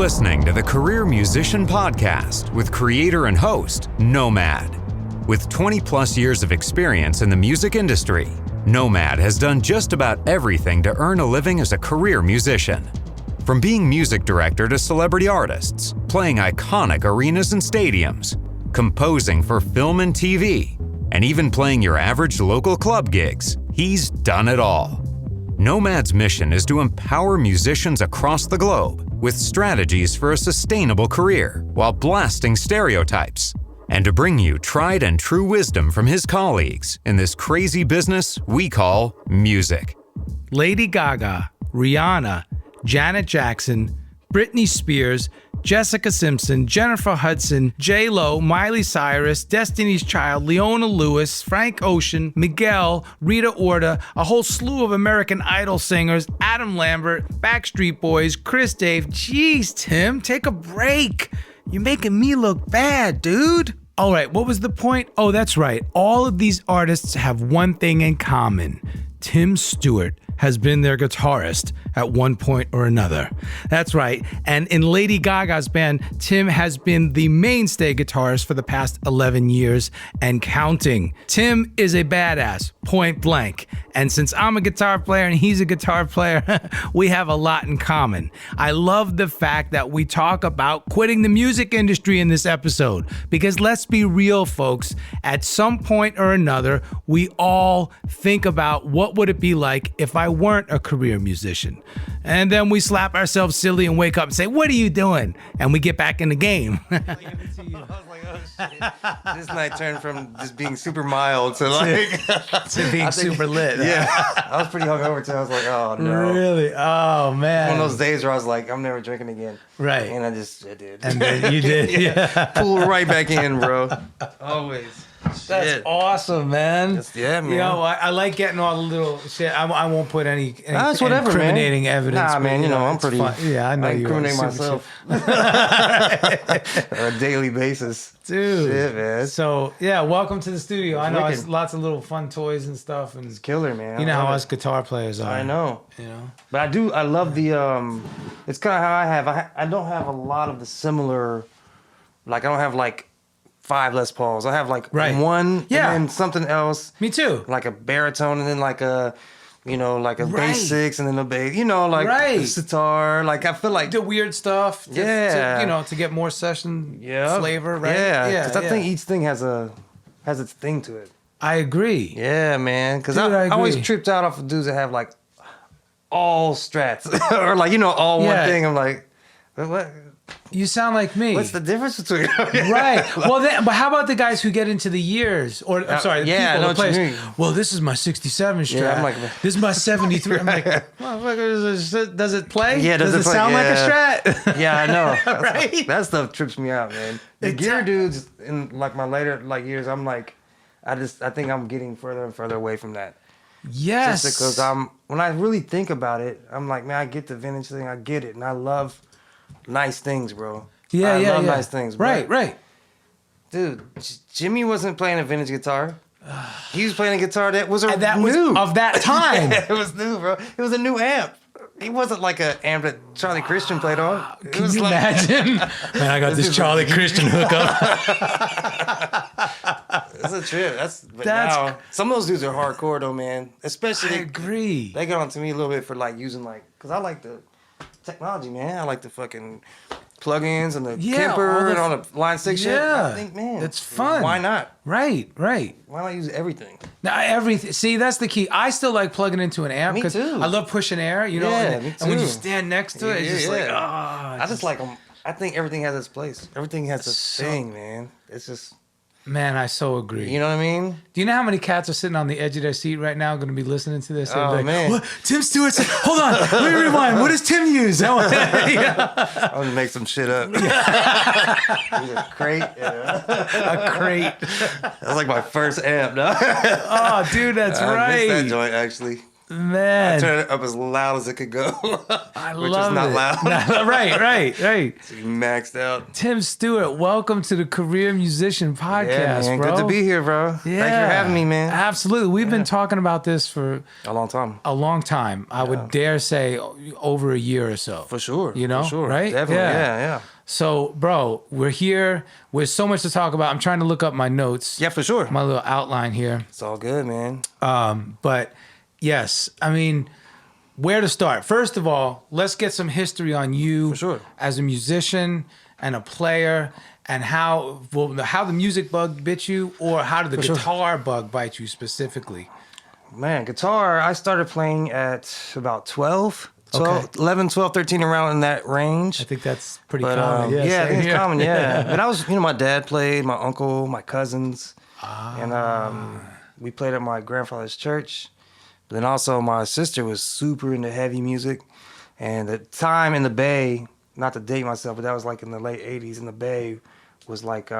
listening to the Career Musician Podcast with creator and host, Nomad. With 20 plus years of experience in the music industry, Nomad has done just about everything to earn a living as a career musician. From being music director to celebrity artists, playing iconic arenas and stadiums, composing for film and TV, and even playing your average local club gigs, he's done it all. Nomad's mission is to empower musicians across the globe with strategies for a sustainable career while blasting stereotypes, and to bring you tried and true wisdom from his colleagues in this crazy business we call music. Lady Gaga, Rihanna, Janet Jackson, Britney Spears, Jessica Simpson, Jennifer Hudson, J-Lo, Miley Cyrus, Destiny's Child, Leona Lewis, Frank Ocean, Miguel, Rita Ora, a whole slew of American Idol singers, Adam Lambert, Backstreet Boys, Chris Dave. Jeez, Tim, take a break. You're making me look bad, dude. All right, what was the point? Oh, that's right. All of these artists have one thing in common. Tim Stewart has been their guitarist at one point or another. That's right. And in Lady Gaga's band, Tim has been the mainstay guitarist for the past 11 years and counting. Tim is a badass, point blank. And since I'm a guitar player and he's a guitar player, we have a lot in common. I love the fact that we talk about quitting the music industry in this episode, because let's be real, folks, at some point or another, we all think about what would it be like if I weren't a career musician. And then we slap ourselves silly and wake up and say, what are you doing? And we get back in the game. I was like, oh shit. This night turned from just being super mild to like to being super lit. Yeah. I was pretty hungover too. I was like, oh no. Really? Oh man. One of those days where I was like, I'm never drinking again. Right. And I did. And then you did. Yeah. Pull right back in, bro. Always. That's Shit. awesome, man. Yeah, man. You know, I like getting all the little shit. I won't put any whatever, incriminating man. evidence. Nah, man, you know, I'm it's pretty. fun. Yeah, I know I you incriminate are. myself on a daily basis. Dude. Shit, man. So, yeah, welcome to the studio. I know it's wicked. lots of little fun toys and stuff. And It's killer, man. you know I how love us guitar players are. I know. You know? But I love the, it's kind of how I have, I don't have a lot of the similar, like I don't have like 5 Les Pauls. I have like one Yeah. and then something else. Me too. Like a baritone and then like a, you know, like a Right. bass 6 and then a bass, you know, like Right. a sitar. Like I feel like, The weird stuff. Yeah. To get more session yeah, flavor, right? Yeah, because I think each thing has its thing to it. I agree. Yeah, man. Because Dude, I I always agree. tripped out off of dudes that have like all strats or like, you know, all Yeah. one thing. I'm like, what? You sound like me. What's the difference between Right. Well, but how about the guys who get into the years? Or, I'm sorry, the yeah, I people, know the what you players. mean. Well, this is my 67 strat. Yeah, I'm like- this is my 73. I'm like, motherfucker, does it play? Yeah, does it play? sound like a Yeah. strat? Yeah, I know. Right? That stuff trips me out, man. The gear dudes in like my later like years, I'm like, I think I'm getting further and further away from that. Yes. Just because when I really think about it, I'm like, man, I get the vintage thing, I get it, and I love nice things, bro. Yeah, I yeah, love yeah. nice things, bro. Right. Dude, Jimmy wasn't playing a vintage guitar. He was playing a guitar that was And that new. was of that time. It was new, bro. It was a new amp. It wasn't like an amp that Charlie Christian played on. It Can was you like, imagine? Man, I got this Charlie Christian hookup. It's a trip. But That's- now, some of those dudes are hardcore though, man. Especially I agree. They got on to me a little bit for like using because I like the technology, man. I like the fucking plugins and the Kemper and all the line 6 shit. I think, man, it's fun. Why not? Right. Why not use everything? Now everything. See, that's the key. I still like plugging into an amp Me because too. I love pushing air. You know, Yeah, and, me and when you too. stand next to it, it's just like, I just like them. I think everything has its place. Everything has its thing, man. It's just, man, I so agree. you know what I mean? Do you know how many cats are sitting on the edge of their seat right now going to be listening to this? They'll be Oh, like, man. What? Tim Stewart said, hold on, let me rewind. What does Tim use? I'm gonna make some shit up. Use a crate. A crate. That's like my first amp, no? Oh, dude, that's I right. missed that joint actually. Man. I turned it up as loud as it could go. I which love is not it. loud. Right. So you maxed out. Tim Stewart, welcome to the Career Musician Podcast, Yeah, man. bro. Good to be here, bro. Yeah. Thanks for having me, man. Absolutely. We've been talking about this for A long time. I would dare say over a year or so. For sure. You know, For sure. right? Definitely. Yeah. So, bro, we're here. There's so much to talk about. I'm trying to look up my notes. Yeah, for sure. My little outline here. It's all good, man. But yes, I mean, where to start? First of all, let's get some history on you For sure. as a musician and a player, and how the music bug bit you, or how did the guitar bug bite you specifically? Man, guitar, I started playing at about 12, Okay. 11, 12, 13, around in that range. I think that's pretty But, common. I think it's here. common, yeah. But I was, my dad played, my uncle, my cousins. And we played at my grandfather's church. But then also my sister was super into heavy music. And the time in the Bay, not to date myself, but that was like in the late 80s in the Bay, was like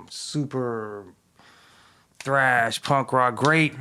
super thrash, punk rock, great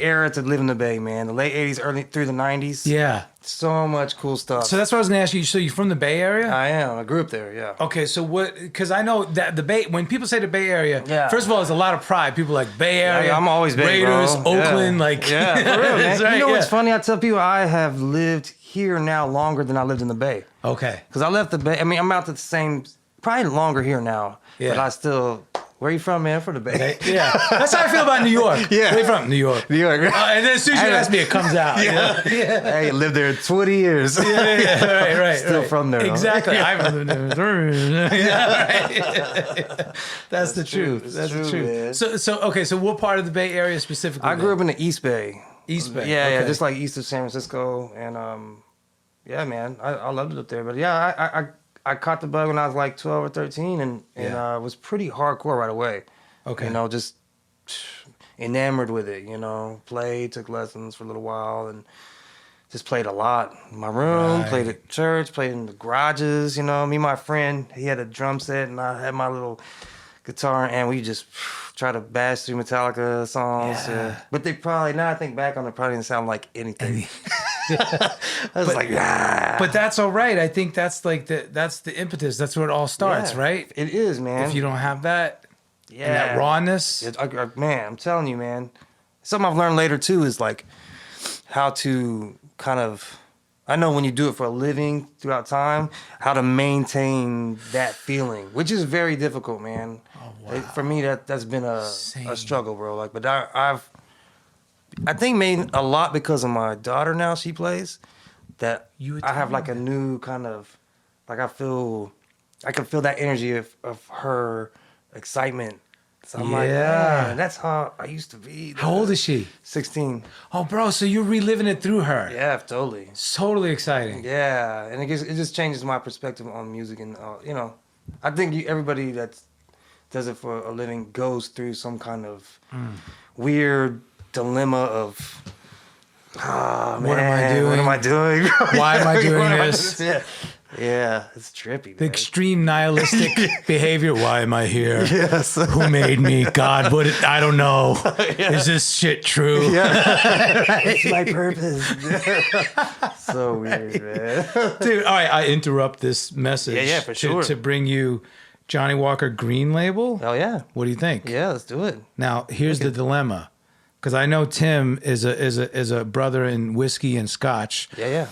era to live in the Bay, man. The late 80s, early through the 90s. Yeah. So much cool stuff. So that's what I was going to ask you. So you're from the Bay Area? I am. I grew up there, yeah. Okay, so what? Because I know that the Bay. When people say the Bay Area, Yeah. first of all, there's a lot of pride. People like Bay Area. Yeah, I'm always Bay, Raiders, bro. Oakland, Yeah. like Yeah, for real, man. That's right, You know what's yeah. funny? I tell people I have lived here now longer than I lived in the Bay. Okay. Because I left the Bay. I mean, I'm out to the same, probably longer here now. Yeah. But I still. Where you from, man? From the Bay. Yeah, that's how I feel about New York. Yeah. Where you from? New York. New York. And then as soon as you ask me, it comes out. Yeah. Hey, lived there 20 years. Yeah, right. Still from there, though. Exactly. I've lived there. Yeah, right. That's the truth. It's That's the true, truth. man. So okay. So what part of the Bay Area specifically? I grew up in the East Bay. East Bay. Yeah, okay. just like east of San Francisco. And yeah, man, I loved it up there. But yeah, I caught the bug when I was like 12 or 13 and was pretty hardcore right away. Okay. Just enamored with it, played, took lessons for a little while and just played a lot in my room, Right. played at church, played in the garages, me and my friend, he had a drum set and I had my little guitar and we just try to bash through Metallica songs. Yeah. But they probably, now I think back on it, probably didn't sound like anything. I was like, ah. But that's all right. I think that's like that's the impetus. That's where it all starts, Yeah, right? It is, man. If you don't have that, yeah. and that rawness. Man, I'm telling you, man. Something I've learned later too is like how to kind of, I know when you do it for a living throughout time, how to maintain that feeling, which is very difficult, man. Oh, wow. For me, that's been a Same. struggle, bro. Like, but I think made a lot because of my daughter now. She plays that You would I have tell like me a new kind of, like I can feel that energy of her excitement. So I'm like, Yeah. man, that's how I used to be. How old is she? 16. Oh, bro, so you're reliving it through her. Yeah, totally. It's totally exciting. Yeah, and it just changes my perspective on music, and I think everybody that does it for a living goes through some kind of weird dilemma of, oh, What am I man, doing? What am I doing? Why am I doing What am I this? doing? Yeah, it's trippy. The Man. extreme nihilistic behavior. Why am I here? Yes. Who made me? God, I don't know. Is this shit true? Yeah. It's my purpose. So weird, man. Dude, all right, I interrupt this message Yeah, for sure. to bring you Johnny Walker Green Label. Oh yeah. What do you think? Yeah, let's do it. Now, here's the dilemma. Because I know Tim is a brother in whiskey and scotch. Yeah.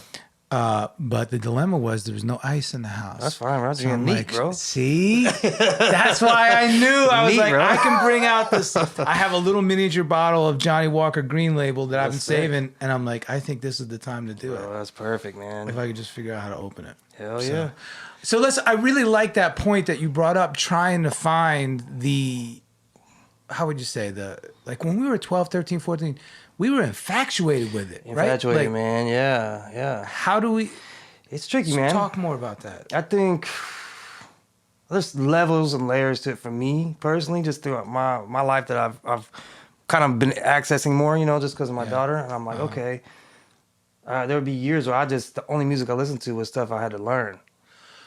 But the dilemma was there was no ice in the house. That's fine, bro. So You're I'm neat, like, bro. see? That's why I knew. I was Neat, like, bro. I can bring out this. I have a little miniature bottle of Johnny Walker Green Label that I've been That's sick. saving. And I'm like, I think this is the time to do it. Oh, that's perfect, man. If I could just figure out how to open it. Hell yeah. So I really like that point that you brought up, trying to find how would you say, like when we were 12, 13, 14, we were infatuated with it, right? Infatuated, Like, man. Yeah. how do we It's tricky, man. talk more about that? I think there's levels and layers to it for me personally, just throughout my life that I've kind of been accessing more, just because of my daughter. And I'm like, okay. There would be years where the only music I listened to was stuff I had to learn.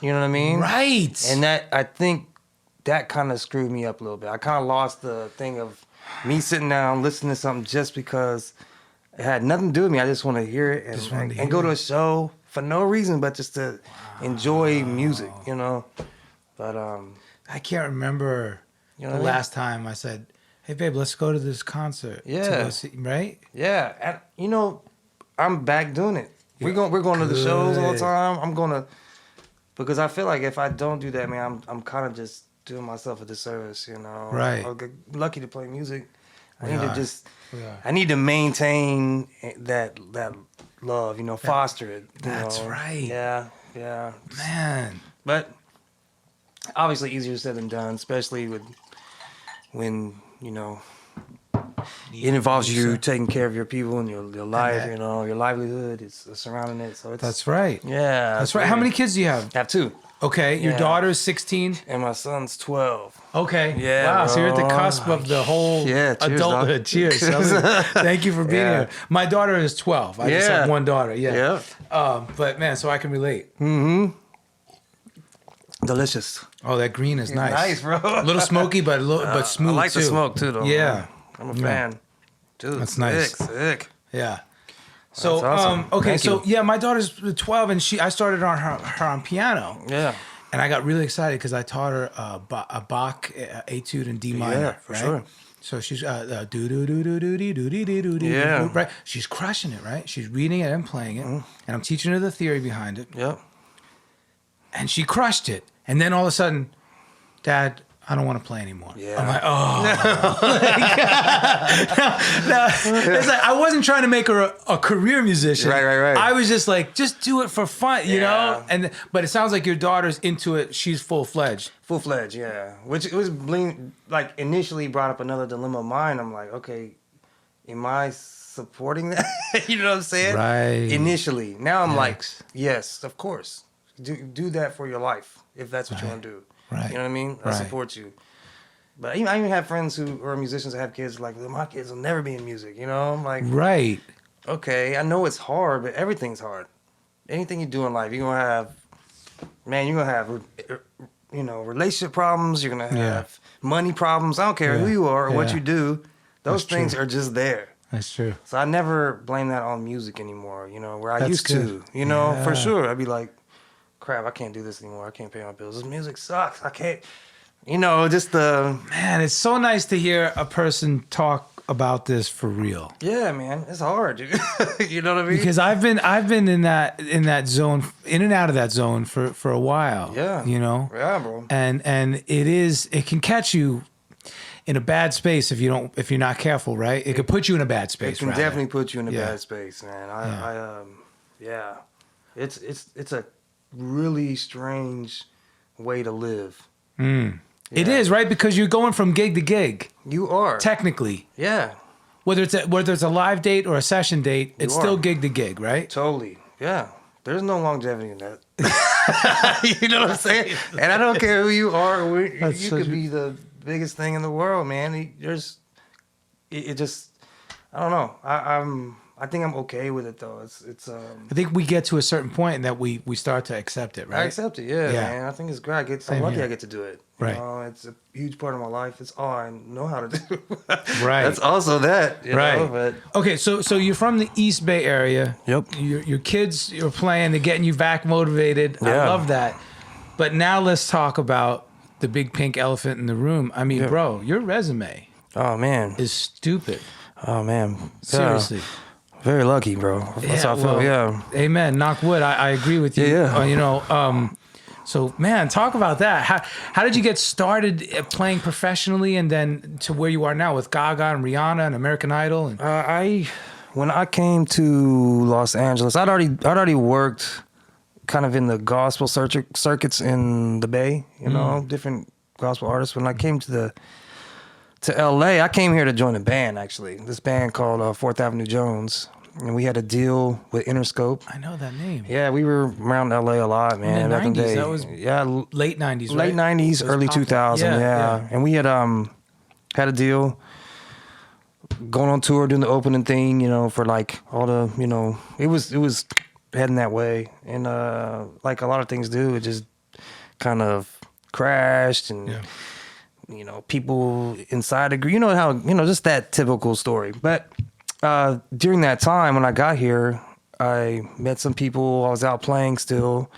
You know what I mean? Right. And I think that kind of screwed me up a little bit. I kind of lost the thing of me sitting down listening to something just because It had nothing to do with me. I just want to hear it and go to a show for no reason, but just to enjoy music, you know. But I can't remember the last time I said, "Hey, babe, let's go to this concert." Yeah. Right? Yeah, and you know, I'm back doing it. We're going to the shows all the time. I'm gonna, because I feel like if I don't do that, man, I'm kind of just doing myself a disservice, you know. Right. I'm lucky to play music. I need to maintain that love, you know, foster it. That's right. Yeah. Man. But obviously easier said than done, especially when, you know, it involves you taking care of your people and your life, you know, your livelihood is surrounding it. So that's right. Yeah. That's right. How many kids do you have? I have 2. Okay. Your daughter is 16? And my son's 12. Okay. Yeah. Wow. Bro. So you're at the cusp of the whole adulthood. Cheers. Thank you for being here. My daughter is 12. I just have one daughter. Yeah. But man, so I can relate. Mm-hmm. Delicious. Oh, that green is nice. Nice, bro. A little smoky, but smooth. I like too. the smoke too, though. Yeah. I'm a fan. Dude, that's nice. Sick. Yeah. So that's awesome. Okay, Thank you. My daughter's 12, and I started on her on piano. Yeah. And I got really excited because I taught her a Bach etude in D minor. Yeah, for sure. So she's do do do do do do do do do. Yeah. Right. She's crushing it. Right. She's reading it and playing it, and I'm teaching her the theory behind it. Yep. And she crushed it. And then all of a sudden, Dad, I don't want to play anymore. Yeah. I'm like, it's like I wasn't trying to make her a career musician. Right. I was just like, just do it for fun, you know? But it sounds like your daughter's into it. She's full-fledged. Full-fledged, yeah. Which it was like initially brought up another dilemma of mine. I'm like, okay, am I supporting that? You know what I'm saying? Right. Initially. Now I'm like, yes, of course. Do that for your life if that's what you want to do. Right. You know what I mean? I support you. But I even have friends who are musicians that have kids like, my kids will never be in music, you know? I'm like, right. Okay, I know it's hard, but everything's hard. Anything you do in life, you're going to have, you know, relationship problems. You're going to have money problems. I don't care who you are or what you do. Those things are just there. That's true. So I never blame that on music anymore, you know, where I used to, you know, for sure. I'd be like, crap, I can't do this anymore. I can't pay my bills. This music sucks. I can't, you know, just the... Man, it's so nice to hear a person talk about this for real. Yeah, man. It's hard, dude. You know what I mean? Because I've been in that zone, in and out of that zone for a while. Yeah. You know? Yeah, bro. And it can catch you in a bad space if you're not careful, right? It could put you in a bad space. It can definitely put you in a bad space, man. It's a really strange way to live. Yeah. It is, right? Because you're going from gig to gig. You are. Technically. Yeah. Whether it's a live date or a session date, it's still gig to gig, right? Totally. Yeah. There's no longevity in that. You know what I'm saying? And I don't care who you are. You could be the biggest thing in the world, man. It just, I don't know. I think I'm okay with it though. I think we get to a certain point that we start to accept it, right? I accept it, yeah. Man. I think it's great. I'm lucky I get to do it. Right. You know, it's a huge part of my life. It's all I know how to do. Right. That's also that. You know, but... Okay, so you're from the East Bay area. Yep. Your kids are playing. They're getting you back motivated. Yeah. I love that. But now let's talk about the big pink elephant in the room. I mean, bro, your resume. Oh man. Is stupid. Oh man. Seriously. Very lucky, bro. That's how I feel. Yeah. Amen. Knock wood. I agree with you. Yeah. You know. So man, talk about that. How did you get started playing professionally, and then to where you are now with Gaga and Rihanna and American Idol? And when I came to Los Angeles, I'd already worked kind of in the gospel circuits in the Bay. You know, different gospel artists. When I came to LA, I came here to join a band, actually. This band called Fourth Avenue Jones. And we had a deal with Interscope. I know that name. Yeah, we were around LA a lot, man. In the 90s, day. that was late 90s, right? Late 90s, early 2000s, yeah. And we had a deal going on tour, doing the opening thing, you know, for like all the, you know, it was heading that way. And like a lot of things do, it just kind of crashed and... You know, people inside agree. You know how, you know, just that typical story. But During that time when I got here, I met some people. I was out playing still,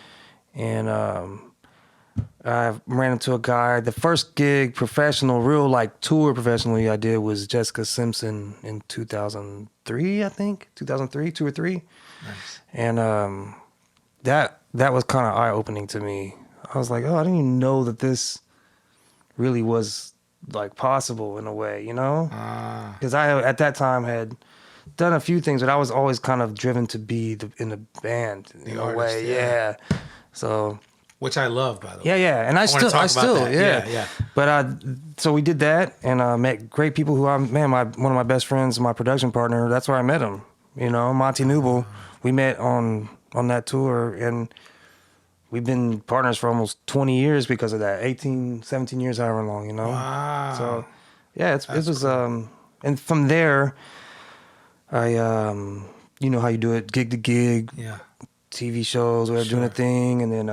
and I ran into a guy. The first gig, professional, real like tour professionally, I did was Jessica Simpson in 2003, I think 2003, 2 or 3, Nice. and that was kind of eye opening to me. I was like, oh, I didn't even know that this really was like possible in a way, you know? Because I at that time had done a few things, but I was always kind of driven to be in the band in a way. Yeah. So, which I love, by the way. yeah, and I still, that. yeah. But so we did that, and met great people who one of my best friends, my production partner. That's where I met him. You know, Monty Newble. We met on that tour, and we've been partners for almost 20 years because of that. 18, 17 years, however long. You know. Wow. So, yeah, it was cool. And from there, I you know how you do it, gig to gig. Yeah. TV shows, we were doing a thing, and then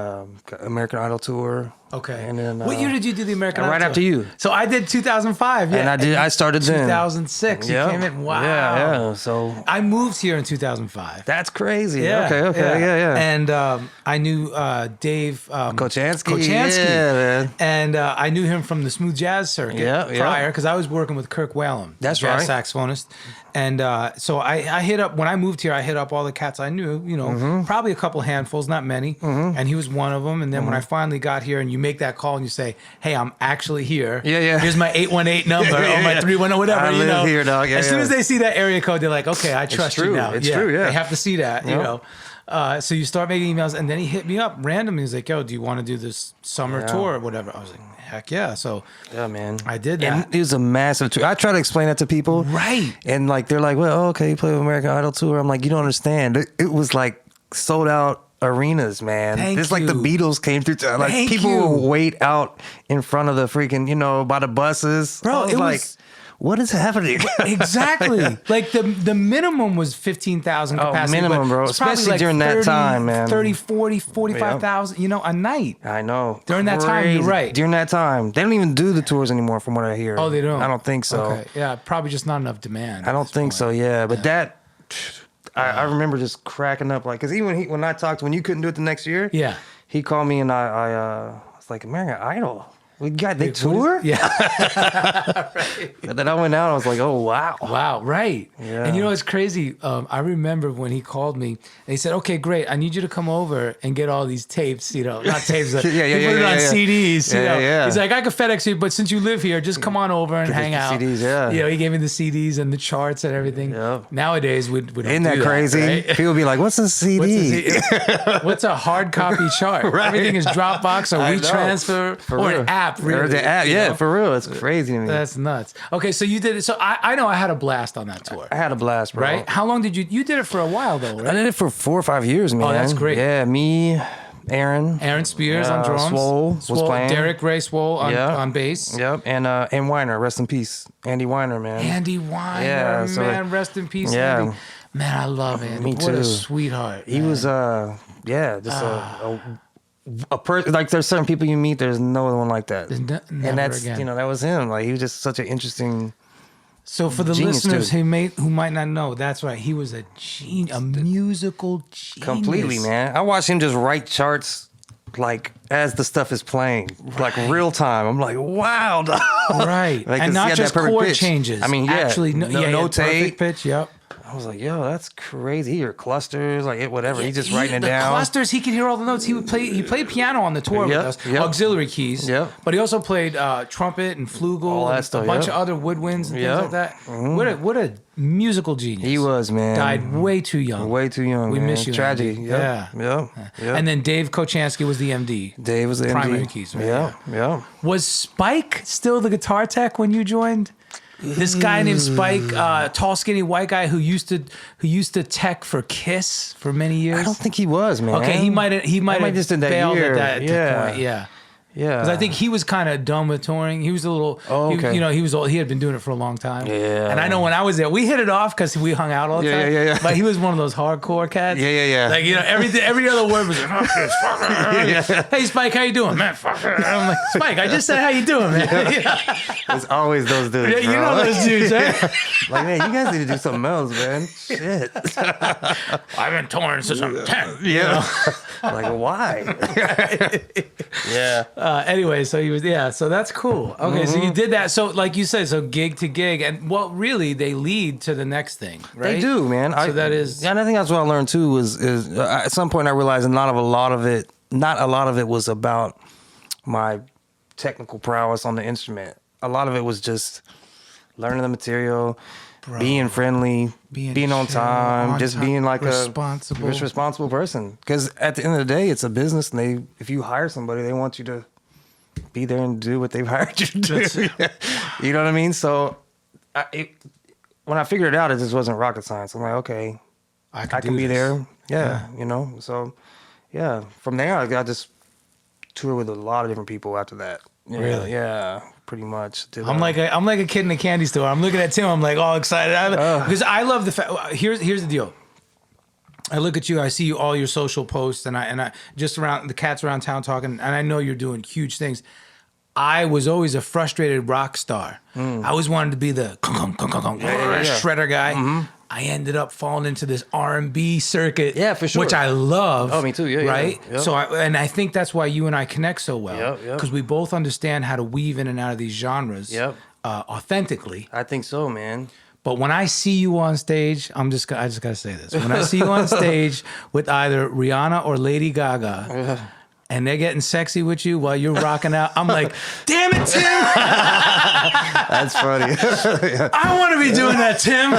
American Idol tour. Okay. And then what year did you do the American Idol right tour? after you. So I did 2005. Yeah. And I started then. 2006. You came in. Wow. Yeah. So I moved here in 2005. that's crazy. Yeah. Okay. Yeah. And I knew Dave Kochansky. Yeah, man. And I knew him from the smooth jazz circuit prior, because I was working with Kirk Whalum, That's jazz right. saxophonist. And so I hit up, when I moved here, I hit up all the cats I knew, you know, probably a couple handfuls, not many. And he was one of them. And then when I finally got here, and you make that call and you say, hey, I'm actually here. Yeah. Here's my 818 number or my 310, whatever. I live know. here, dog. As soon as they see that area code, they're like, okay, I trust you now. It's true, yeah. They have to see that, you know. So you start making emails, and then he hit me up randomly. He's like, yo, do you want to do this summer tour or whatever? I was like, heck yeah. So yeah, man. I did that. And it was a massive tour. I try to explain that to people. Right. And like, they're like, well, okay, you play with American Idol tour. I'm like, you don't understand. It was like sold out arenas, man. It's like the Beatles came through. Like people will wait out in front of the freaking, you know, by the buses. Bro, it like, was... what is happening? Exactly. Like the minimum was 15,000 capacity. Minimum, bro. Especially like during 30, that time, man. 30, 40, 45,000, you know, a night. I know. During that time, you're right. During that time. They don't even do the tours anymore from what I hear. Oh, they don't? I don't think so. Okay. Yeah, probably just not enough demand. I don't think so, yeah. But that... I remember just cracking up, like, because even when I talked, when you couldn't do it the next year, he called me and I was like, American Idol, they tour? Yeah. Right. And then I went out, I was like, oh, wow. Wow, right. Yeah. And you know, it's crazy. I remember when he called me and he said, okay, great. I need you to come over and get all these tapes, you know, not tapes. He put it on CDs, you know. Yeah. He's like, I could FedEx you, but since you live here, just come on over and hang out. CDs, yeah. You know, he gave me the CDs and the charts and everything. Yeah. Nowadays, we don't Isn't that do crazy? Right? People be like, what's a CD? What's a hard copy chart? Right. Everything is Dropbox or WeTransfer or an app, really. Or the app, yeah, know? for real. It's crazy to me. That's nuts. Okay, so you did it. So I know I had a blast on that tour. I had a blast, bro. Right? How long did you did it for a while though, right? I did it for 4 or 5 years, man. Oh, that's great. Yeah, me, Aaron Spears on drums. Swole was playing. Derek Ray Swole on bass. Yep, and Weiner, rest in peace. Andy Weiner, man. Andy Weiner, man, rest in peace, Andy. Man, I love Andy. Me too. What a sweetheart. He was a person. Like, there's certain people you meet, there's no one like that. And that's again. You know, that was him. Like, he was just such an interesting. So for the listeners who might not know, that's right. He was a musical genius. Completely, man. I watched him just write charts like as the stuff is playing, like real time. I'm like, wow, dog. Right. Like, and not just chord pitch. changes. I mean, actually, no tape pitch. Yep. I was like, yo, that's crazy. He heard clusters, like whatever. He's just writing it down. The clusters, he could hear all the notes. He played piano on the tour with us, auxiliary keys. Yep. But he also played trumpet and flugel, all that stuff, a bunch of other woodwinds and things like that. Mm-hmm. What a musical genius. He was, man. Died way too young. Way too young. We man. miss you. Tragedy. Yep. Yep. And then Dave Kochansky was the MD. Dave was the primary MD. keys. Right? Yeah. Was Spike still the guitar tech when you joined? This guy named Spike, tall, skinny white guy who used to tech for Kiss for many years. I don't think he was, man. Okay, he might have just in that bailed year. at that point. Yeah. Yeah. Because I think he was kind of done with touring. He was a little, he was old. He had been doing it for a long time. Yeah. And I know when I was there, we hit it off because we hung out all the time. Yeah. But he was one of those hardcore cats. Yeah. Like, every other word was, fuck this, fuck it. Hey, Spike, how you doing? Man, fuck it. I'm like, Spike, I just said, how you doing, man? It's always those dudes, Yeah, you know those dudes, right? Like, man, you guys need to do something else, man. Shit. I've been touring since I'm 10. Yeah. Like, why? Yeah. Anyway, so he was, so that's cool. Okay, so you did that. So, like you said, so gig to gig, and really they lead to the next thing, right? They do, man. So that is, and I think that's what I learned too. Is at some point I realized not a lot of it was about my technical prowess on the instrument. A lot of it was just learning the material, being friendly, being on time, being like a responsible person. Because at the end of the day, it's a business, and if you hire somebody, they want you to be there and do what they've hired you to do. You know what I mean? So when I figured it out, it just wasn't rocket science. I'm like, okay, I can be there. Yeah, you know. So from there, I just toured with a lot of different people after that. Yeah, really? Yeah, pretty much. I'm like a kid in a candy store. I'm looking at Tim. I'm like all excited because I love the fact. Here's the deal. I look at you. I see all your social posts, and I just around the cats around town talking, and I know you're doing huge things. I was always a frustrated rock star. I always wanted to be the shredder guy. Mm-hmm. I ended up falling into this R&B circuit, for sure, which I love. Oh, me too. Yeah, right. Yeah. Yep. So, I think that's why you and I connect so well, because we both understand how to weave in and out of these genres, authentically. I think so, man. But when I see you on stage, I just gotta say this: when I see you on stage with either Rihanna or Lady Gaga. And they're getting sexy with you while you're rocking out. I'm like, damn it, Tim! That's funny. I want to be doing that, Tim.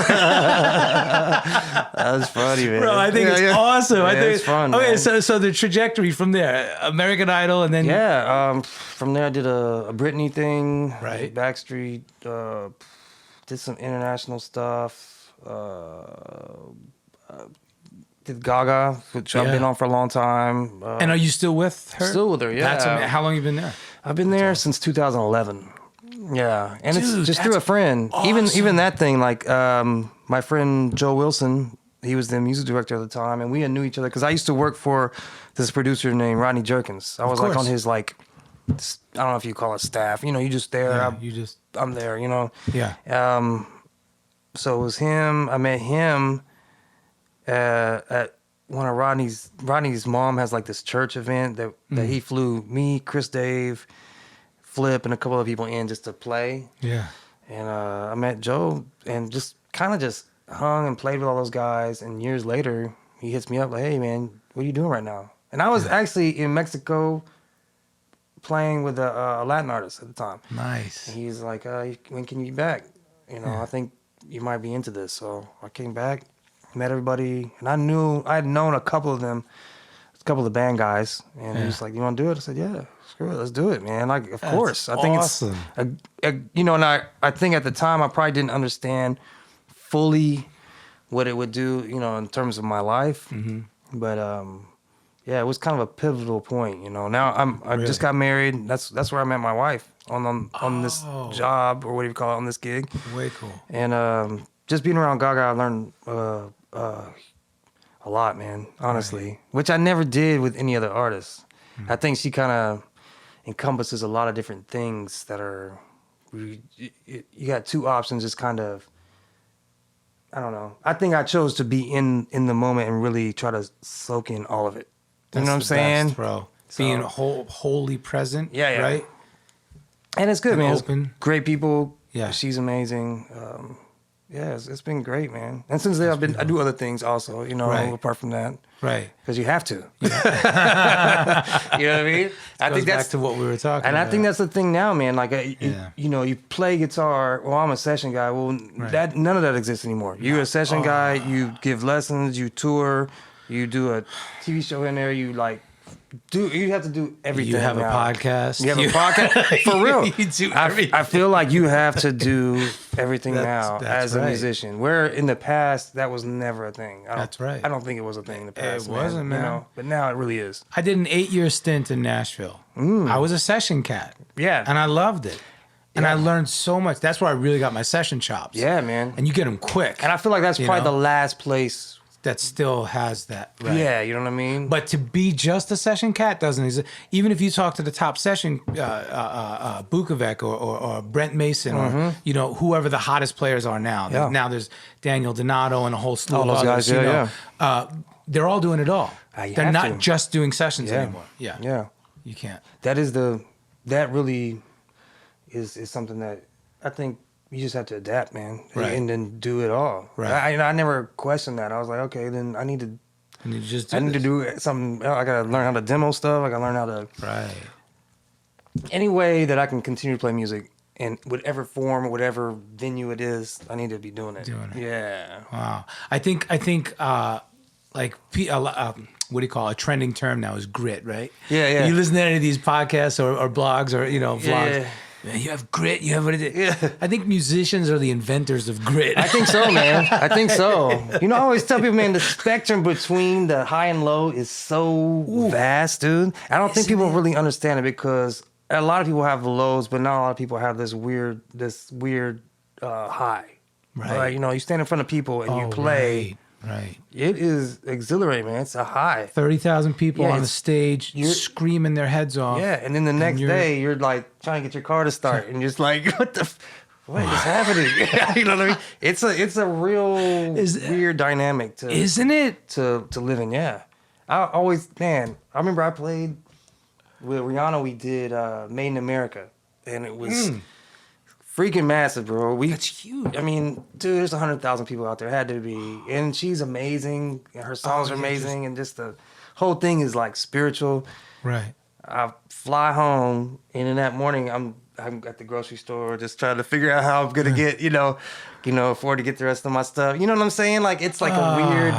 That's funny, man. Bro, I think it's awesome. I think it's fun. Okay, man. so the trajectory from there, American Idol, and then from there I did a Britney thing, right? Backstreet, did some international stuff. Did Gaga, which I've been on for a long time. And are you still with her? Still with her, yeah. How long have you been there? I've been there since 2011. Yeah, and it's just through a friend. Awesome. Even that thing, like my friend Joe Wilson, he was the music director at the time, and we knew each other because I used to work for this producer named Rodney Jerkins. I was like on his I don't know if you call it staff. You know, you just there. Yeah, I'm there. You know. Yeah. So it was him. I met him. At one of Rodney's mom has like this church event that he flew me, Chris Dave, Flip, and a couple of people in just to play. Yeah. And I met Joe and just kind of just hung and played with all those guys. And years later, he hits me up like, "Hey man, what are you doing right now?" And I was actually in Mexico playing with a Latin artist at the time. Nice. And he's like, "When can you be back? You know, I think you might be into this." So I came back. Met everybody, and I had known a couple of them, a couple of the band guys, and he was like, "You want to do it?" I said, "Yeah, screw it, let's do it, man." Like, of course. I think awesome. It's, and I think at the time I probably didn't understand fully what it would do, in terms of my life, but it was kind of a pivotal point, Now I just got married. That's where I met my wife on this job, or what do you call it, on this gig. Way cool. And just being around Gaga, I learned a lot, man, honestly, which I never did with any other artist. I think she kind of encompasses a lot of different things that are, you got two options, just kind of, I don't know. I think I chose to be in the moment and really try to soak in all of it. You know what I'm saying? Best, bro. So, being wholly present. Yeah. Right? And it's good, and man. Open. It's great people. Yeah. She's amazing. It's been great, man. And since then, I do other things also, apart from that. Right. Because you have to. Yeah. You know what I mean? I think that's back to what we were talking about. And I think that's the thing now, man. Like, you play guitar. Well, I'm a session guy. Well, none of that exists anymore. You're a session guy. You give lessons. You tour. You do a TV show in there. You Dude, you have to do everything. You have now. a podcast. You have a podcast for real. You do everything. I feel like you have to do everything now that's as a right. musician. Where in the past that was never a thing. That's right. I don't think it was a thing in the past. It wasn't, man. You know, but now it really is. I did an 8-year stint in Nashville. I was a session cat. Yeah. And I loved it. And I learned so much. That's where I really got my session chops. Yeah, man. And you get them quick. And I feel like that's probably know? the last place. That still has that. Right? Yeah, you know what I mean? But to be just a session cat doesn't exist. Even if you talk to the top session, Bukovic or Brent Mason or whoever the hottest players are now. Yeah. Now there's Daniel Donato and a whole slew All of those others. guys, They're all doing it all. They're not to. just doing sessions anymore. Yeah. Yeah. You can't. That really is something that I think you just have to adapt, man, Right. and then do it all. Right. I never questioned that. I was like, okay, then I need to do something. I gotta learn how to demo stuff. I gotta learn how to. Right. Any way that I can continue to play music in whatever form, whatever venue it is, I need to be doing it. Yeah. Wow. I think what do you call it? A trending term now is grit, right? Yeah, yeah. You listen to any of these podcasts or blogs or vlogs. Yeah. Man, you have grit. You have what it is. Yeah. I think musicians are the inventors of grit. I think so, man. I think so. You know, I always tell people, man, the spectrum between the high and low is so vast, dude. I don't think people really understand it because a lot of people have the lows, but not a lot of people have this weird high. Right. You know, you stand in front of people and you play. Right. It is exhilarating, man. It's a high. 30,000 people on the it's- stage screaming their heads off. Yeah, and then the next day you're like trying to get your car to start, and you're just like, what is happening? You know what I mean? It's a real weird dynamic to Isn't it? to live in. Yeah, I remember I played with Rihanna. We did Made in America, and it was freaking massive, bro. That's huge. I mean, dude, there's 100,000 people out there. Had to be, and she's amazing. And her songs are amazing, and just the whole thing is like spiritual. Right. I fly home, and in that morning, I'm at the grocery store just trying to figure out how I'm gonna get, afford to get the rest of my stuff. You know what I'm saying? Like it's like a weird.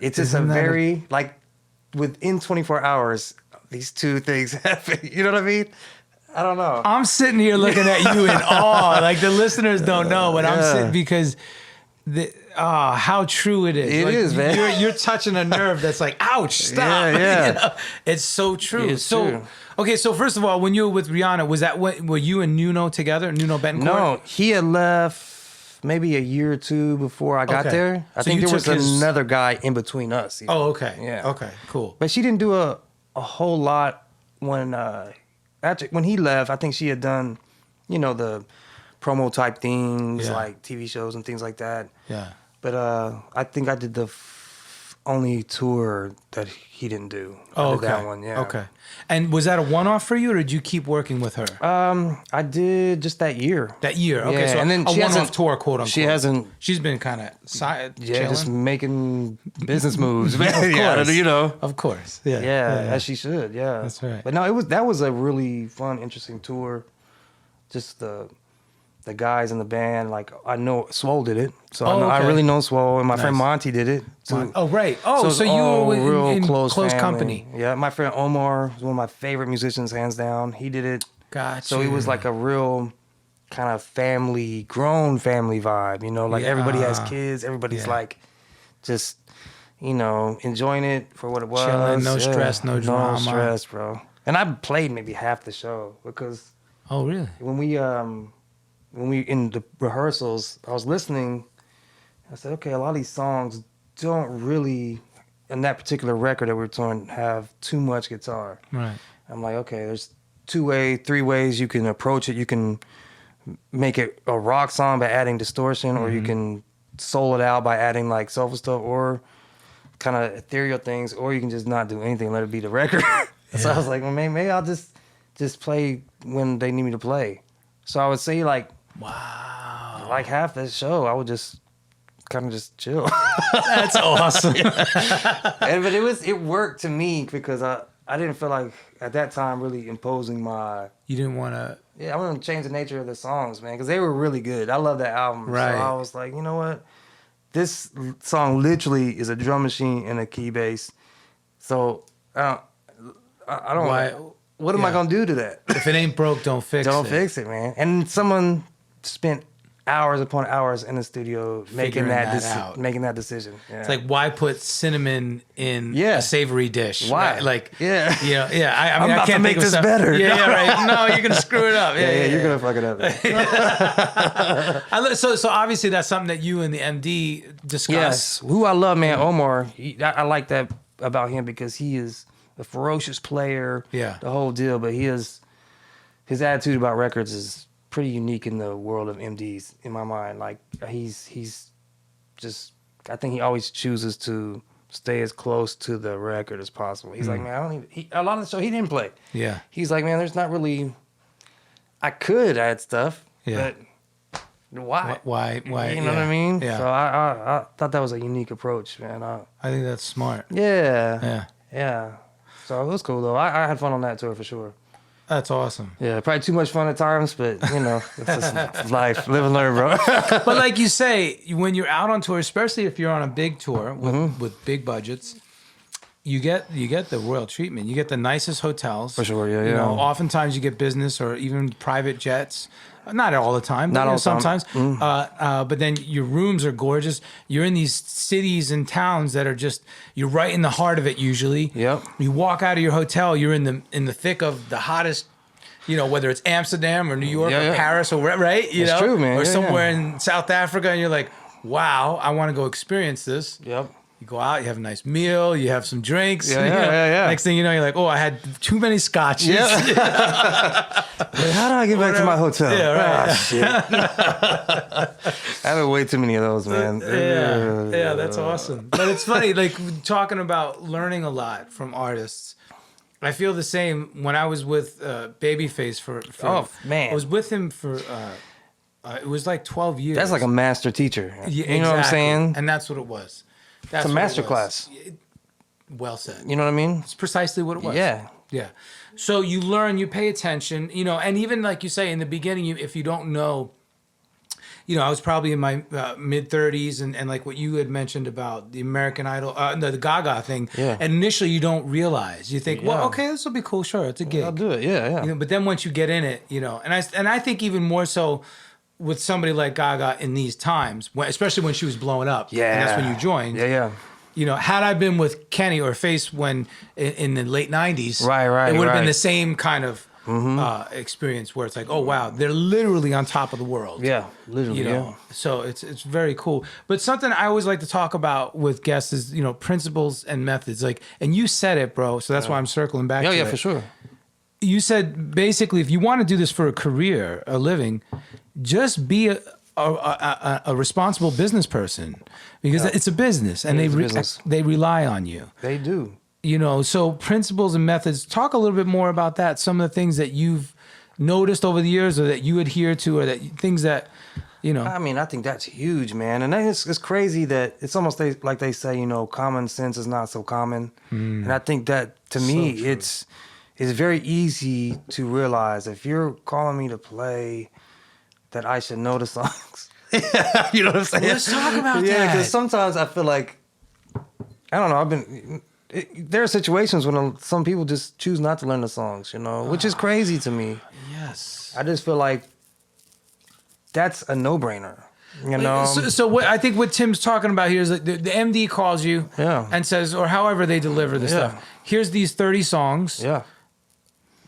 It's just very like within 24 hours, these two things happen. You know what I mean? I don't know. I'm sitting here looking at you in awe. Like the listeners don't know, but I'm sitting because how true it is. It is, man. You're touching a nerve that's like, ouch, stop. Yeah. It's so true. It's true. Okay, so first of all, when you were with Rihanna, were you and Nuno together? Nuno Betancourt? No, he had left maybe a year or two before I got there. I think there was another guy in between us. Oh, okay. Yeah. Okay, cool. But she didn't do a whole lot when he left. I think she had done, the promo type things like TV shows and things like that. Yeah. But I think I did the only tour that he didn't do. Oh, I okay. did that one, yeah. Okay. And was that a one-off for you, or did you keep working with her? I did just that year. That year, okay. Yeah, So and then a she one-off hasn't- tour, quote unquote. She hasn't. She's been kind of chilling. Just making business moves, man. Of course. Yeah, Of course. Yeah. as she should. Yeah, That's right. But no, that was a really fun, interesting tour. Just the guys in the band, like I know Swole did it, so I really know Swole, and my friend Monty did it. So, Oh, right. Oh, so you were in close company. Yeah, my friend Omar was one of my favorite musicians, hands down. He did it. Gotcha. So it was like a real kind of grown family vibe, like everybody has kids, everybody's like just, enjoying it for what it was. Chilling, no stress, no drama. No stress, bro. And I played maybe half the show because Oh, really? when we in the rehearsals, I was listening. I said, okay, a lot of these songs don't really, in that particular record that we're touring, have too much guitar. Right. I'm like, okay, there's 3 ways you can approach it. You can make it a rock song by adding distortion, or you can soul it out by adding like soulful stuff, or kind of ethereal things, or you can just not do anything, let it be the record. So I was like, well, maybe I'll just play when they need me to play. So I would say like, wow, like half the show, I would just kind of just chill. That's awesome. But it worked to me because I didn't feel like at that time really imposing my. You didn't want to. Yeah, I wanted to change the nature of the songs, man, because they were really good. I love that album. Right. So I was like, you know what? This song literally is a drum machine and a key bass. So I don't. Why? What am I gonna do to that? If it ain't broke, don't fix it. Don't fix it, man. And someone spent hours upon hours in the studio making that decision. Yeah. It's like, why put cinnamon in a savory dish? Why? Right? Like, yeah. I mean, I'm about I can't to make this better. Yeah, right. No, you're gonna screw it up. Yeah, you're gonna fuck it up. So obviously that's something that you and the MD discuss. Yes, who I love, man, Omar. I like that about him because he is a ferocious player. Yeah, the whole deal. But his attitude about records is pretty unique in the world of MDs in my mind. Like he's just, I think he always chooses to stay as close to the record as possible. He's like, man, I don't even, a lot of the show he didn't play. Yeah. He's like, man, there's not really, I could add stuff, but why? Why? You know what I mean? Yeah. So I thought that was a unique approach, man. I think that's smart. Yeah. So it was cool though. I had fun on that tour for sure. That's awesome. Yeah, probably too much fun at times, but you know, it's just life. Live and learn, bro. But like you say, when you're out on tour, especially if you're on a big tour with big budgets, you get the royal treatment. You get the nicest hotels. For sure, yeah. You know, oftentimes you get business or even private jets. Not all the time. Not all sometimes. But then your rooms are gorgeous. You're in these cities and towns that are just, you're right in the heart of it usually. Yep. You walk out of your hotel, you're in the thick of the hottest, you know, whether it's Amsterdam or New York or Paris or right? You know? True, man. Or somewhere in South Africa and you're like, wow, I want to go experience this. Yep. You go out, you have a nice meal, you have some drinks. Yeah. Next thing you know, you're like, oh, I had too many scotches. Yeah. Wait, how do I get back to my hotel? Yeah, right. Ah, shit. I have way too many of those, man. Yeah, that's awesome. But it's funny, like talking about learning a lot from artists. I feel the same when I was with Babyface for oh, man. I was with him for it was like 12 years. That's like a master teacher. Yeah, you know what I'm saying? And that's what it was. It's a master class. Well said. You know what I mean? It's precisely what it was. Yeah. Yeah. So you learn, you pay attention, you know, and even like you say in the beginning, if you don't know, you know, I was probably in my mid 30s and like what you had mentioned about the American Idol, the Gaga thing. Yeah. And initially you don't realize. You think, well, okay, this will be cool. Sure, it's a gig. I'll do it. Yeah. You know, but then once you get in it, you know, and I think even more so with somebody like Gaga in these times, especially when she was blowing up. Yeah. And that's when you joined. Yeah. You know, had I been with Kenny or Face when in the late 90s, right, it would have been the same kind of experience where it's like, oh, wow, they're literally on top of the world. Yeah, literally, you know? So it's very cool. But something I always like to talk about with guests is, you know, principles and methods. Like, and you said it, bro, so that's why I'm circling back to it. Yeah, for sure. You said, basically, if you want to do this for a career, a living, just be a responsible business person because it's a business and they rely on you. They do. You know, so principles and methods, talk a little bit more about that. Some of the things that you've noticed over the years or that you adhere to or that things that, you know. I mean, I think that's huge, man. And it's crazy that it's almost like they say, you know, common sense is not so common. And I think that to me, it's very easy to realize if you're calling me to play that I should know the songs. You know what I'm saying? Let's talk about that. Yeah, because sometimes I feel like, I don't know, there are situations when some people just choose not to learn the songs, you know, which is crazy to me. Yes. I just feel like that's a no-brainer, you know? So what I think what Tim's talking about here is that the MD calls you and says, or however they deliver the stuff, here's these 30 songs. Yeah.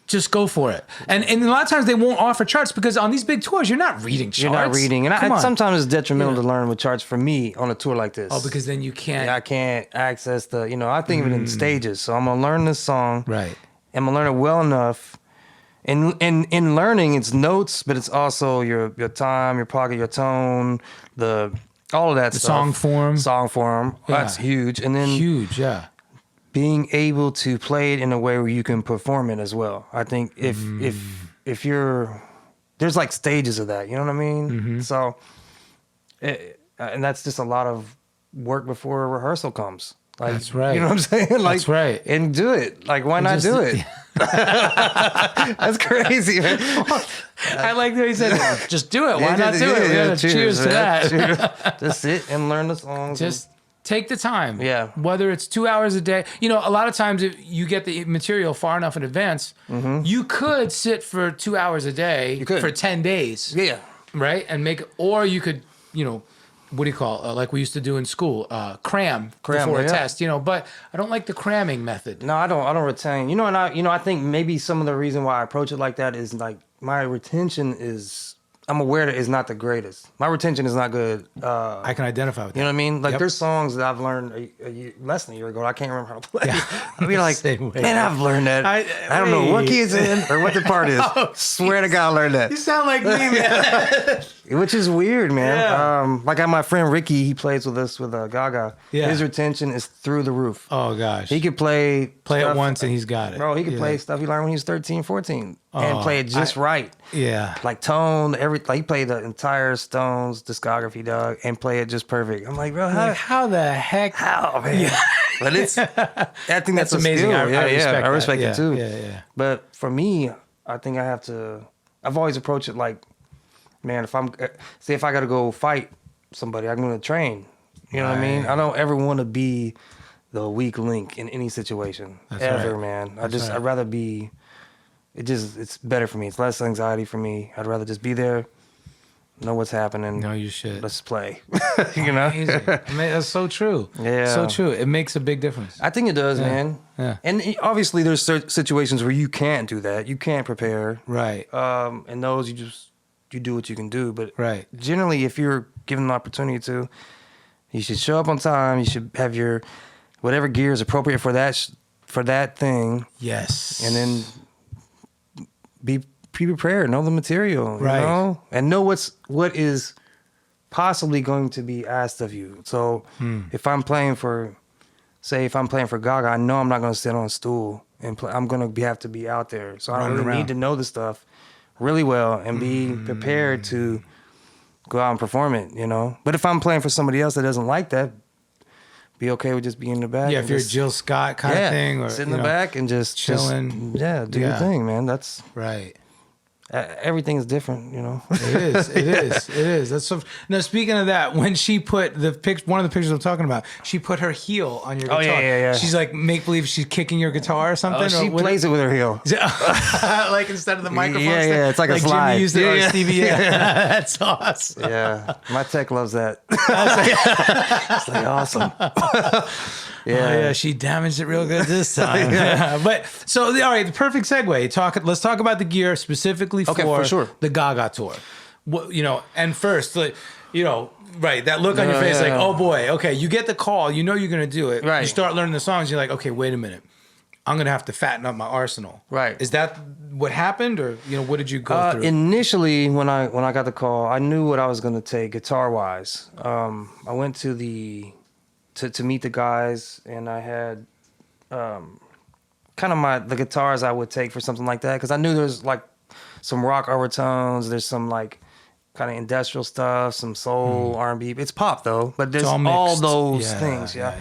Just go for it. And a lot of times they won't offer charts because on these big tours, you're not reading charts. You're not reading. And sometimes it's detrimental to learn with charts for me on a tour like this. Oh, because then you can't. Yeah, I can't access you know, I think of it in stages. So I'm going to learn this song. Right. I'm going to learn it well enough. And in learning, it's notes, but it's also your time, your pocket, your tone, all of that stuff. Song form. Yeah. That's huge. And then huge, yeah. Being able to play it in a way where you can perform it as well. I think if you're, there's like stages of that, you know what I mean? So, and that's just a lot of work before a rehearsal comes. Like, that's right. You know what I'm saying? Like, that's right. And do it. Like, why not do it? That's crazy, man. I like the way he said, just do it. Why not do it? We gotta cheers to that. Just sit and learn the songs. Just Take the time. Yeah. Whether it's 2 hours a day. You know, a lot of times if you get the material far enough in advance, you could sit for 2 hours a day for 10 days. Yeah. Right? And or you could, you know, what do you call it? Like we used to do in school, cram before a test, you know, but I don't like the cramming method. No, I don't retain. You know, and I think maybe some of the reason why I approach it like that is like my retention is, I'm aware that it's not the greatest. My retention is not good. I can identify with that. You know what I mean? Like there's songs that I've learned less than a year ago. I can't remember how to play. Yeah. I'll be like, man, I've learned that. I don't know what key it's in or what the part is. Swear to God, I learned that. You sound like me, man. Which is weird, man. Yeah. Like my friend Ricky, he plays with us with Gaga. Yeah. His retention is through the roof. Oh, gosh. He could play it once and he's got it. Bro, he could play stuff he learned when he was 13, 14 and play it just right. Yeah. Like tone, like he played the entire Stones discography, dog, and play it just perfect. I'm like, bro, how the heck? How, man? Yeah. But it's, I think that's amazing. I respect it too. Yeah. But for me, I think I've always approached it like, man, if I got to go fight somebody, I'm going to train. You know what I mean? I don't ever want to be the weak link in any situation. That's ever, right. man. I'd rather be, it's better for me. It's less anxiety for me. I'd rather just be there, know what's happening. Know your shit. Let's play. You know? Amazing. I mean, that's so true. Yeah. So true. It makes a big difference. I think it does, man. Yeah. And obviously there's certain situations where you can't do that. You can't prepare. Right. And those you do what you can do. But right. Generally, if you're given the opportunity to, you should show up on time. You should have your whatever gear is appropriate for that thing. Yes. And then be prepared. Know the material. Right. You know? And know what is possibly going to be asked of you. So if I'm playing for Gaga, I know I'm not going to sit on a stool and play. I'm going to have to be out there. So I really need to know the stuff really well and be prepared to go out and perform it, you know. But if I'm playing for somebody else that doesn't like that, be okay with just being in the back. Yeah, if you're Jill Scott kind of thing, or sit in the back and just chilling. Do your thing, man. That's right. Everything is different, you know. It is. That's so. Now, speaking of that, when she put one of the pictures I'm talking about, she put her heel on your guitar. Oh yeah. She's like make believe she's kicking your guitar or something. She plays it with her heel, like instead of the microphone. Yeah, it's like a slide. Jimmy used it on Stevie. Yeah, that's awesome. Yeah, my tech loves that. It's like awesome. Yeah, she damaged it real good this time. But so, all right, the perfect segue. Let's talk about the gear specifically for sure. the Gaga tour. You know, and first, you know, right, that look on your face, like, oh boy, okay, you get the call, you know you're gonna do it. Right. You start learning the songs, you're like, okay, wait a minute, I'm gonna have to fatten up my arsenal. Right. Is that what happened, or you know, what did you go through? Initially, when I got the call, I knew what I was gonna take guitar wise. I went to to meet the guys, and I had kind of the guitars I would take for something like that, because I knew there's like some rock overtones, there's some like kind of industrial stuff, some soul, R&B. It's pop though, but there's all those things. Yeah.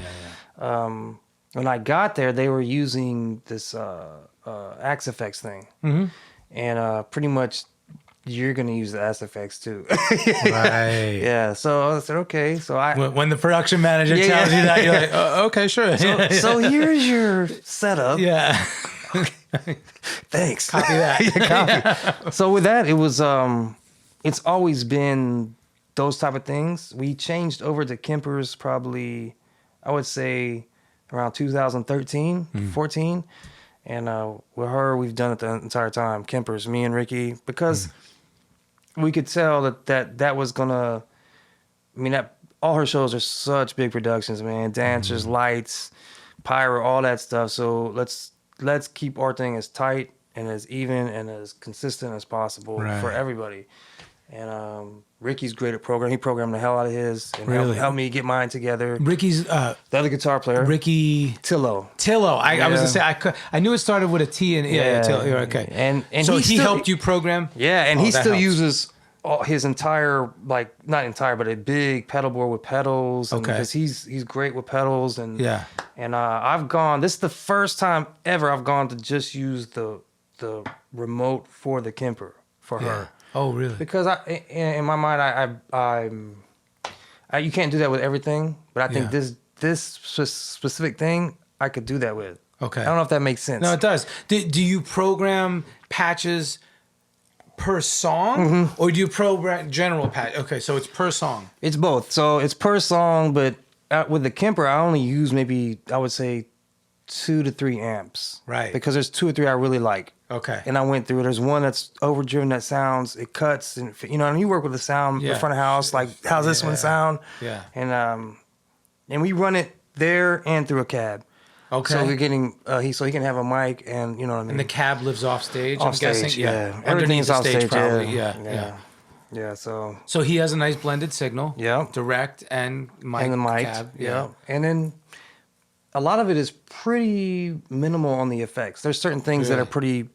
When I got there, they were using this Axe Effects thing, and pretty much you're gonna use the Axe Effects too. Right. Yeah. So I said, okay. So when the production manager tells you that, you're like, oh, okay, sure. So here's your setup. Yeah. Thanks. Copy that. Copy. So with that, it was it's always been those type of things. We changed over to Kemper's probably, I would say, around 2013, 14. And with her, we've done it the entire time. Kemper's, me and Ricky, because we could tell that was gonna. I mean, all her shows are such big productions, man. Dancers, lights, pyro, all that stuff. So let's keep our thing as tight and as even and as consistent as possible for everybody. And Ricky's great at programming. He programmed the hell out of his and helped me get mine together. Ricky's the other guitar player, Ricky Tillo. I was gonna say I knew it started with a T and Tillo. Okay. And so he helped you program. Yeah, and he still helps. uses his entire, like, not entire, but a big pedal board with pedals. Because he's great with pedals and I've gone. This is the first time ever I've gone to just use the remote for the Kemper for her. Oh, really? Because in my mind, I you can't do that with everything, but I think this specific thing, I could do that with. Okay. I don't know if that makes sense. No, it does. Do you program patches per song, or do you program general patch? Okay, so it's per song. It's both. So it's per song, but with the Kemper, I only use maybe, I would say, 2 to 3 amps. Right. Because there's 2 or 3 I really like. Okay. And I went through it. There's one that's overdriven that sounds, it cuts, and and you work with the sound in front of house, like how's this one sound? Yeah. And we run it there and through a cab. Okay. So we're getting so he can have a mic, and you know what I mean. And the cab lives off stage. Off I'm stage, guessing. yeah. Underneath Everything's the off stage, stage, probably. yeah. Yeah. So he has a nice blended signal. Yeah. Direct and mic. and the mic, cab. yeah. And then a lot of it is pretty minimal on the effects. There's certain things that are pretty,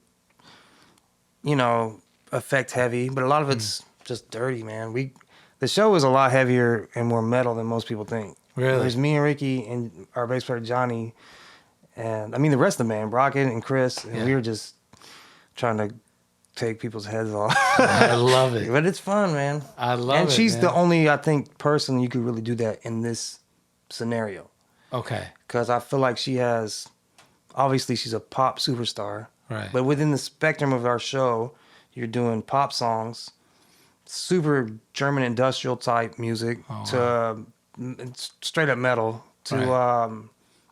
effect heavy, but a lot of it's just dirty, man. The show is a lot heavier and more metal than most people think. Really? There's me and Ricky and our bass player Johnny, and I mean the rest of the band, Brockett and Chris, and we were just trying to take people's heads off. I love it. But it's fun, man. I love it. And she's the only, I think, person you could really do that in this scenario. Okay. Because I feel like obviously she's a pop superstar. Right. But within the spectrum of our show, you're doing pop songs, super German industrial type music, to straight up metal, to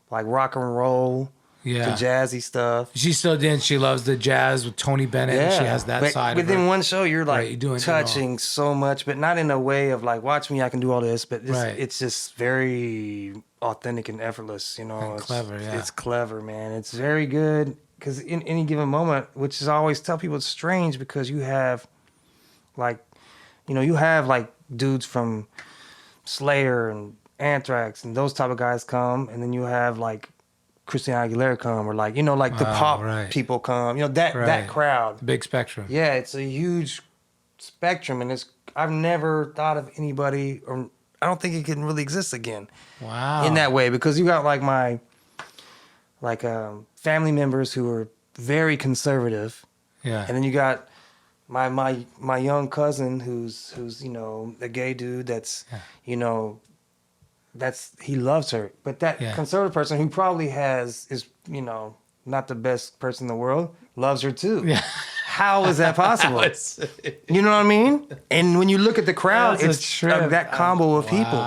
like rock and roll, to jazzy stuff. She still did. She loves the jazz with Tony Bennett. Yeah. She has that side of within her. one show, you're like Right, you're doing it touching so much, but not in a way of like, watch me, I can do all this. But it's just very authentic and effortless, And It's clever, yeah. It's clever, man. It's very good, because in any given moment, which is I always tell people, it's strange because you have like dudes from Slayer and Anthrax and those type of guys come, and then you have like Christina Aguilera come, or like the pop people come, that crowd. The big spectrum. Yeah, it's a huge spectrum, and I've never thought of anybody, or I don't think it can really exist again. Wow. In that way, because you got like my family members who are very conservative. Yeah. And then you got my young cousin who's a gay dude that's he loves her, but that conservative person who probably is not the best person in the world loves her too. Yeah. How is that possible? You know what I mean? And when you look at the crowd, it's that combo of people.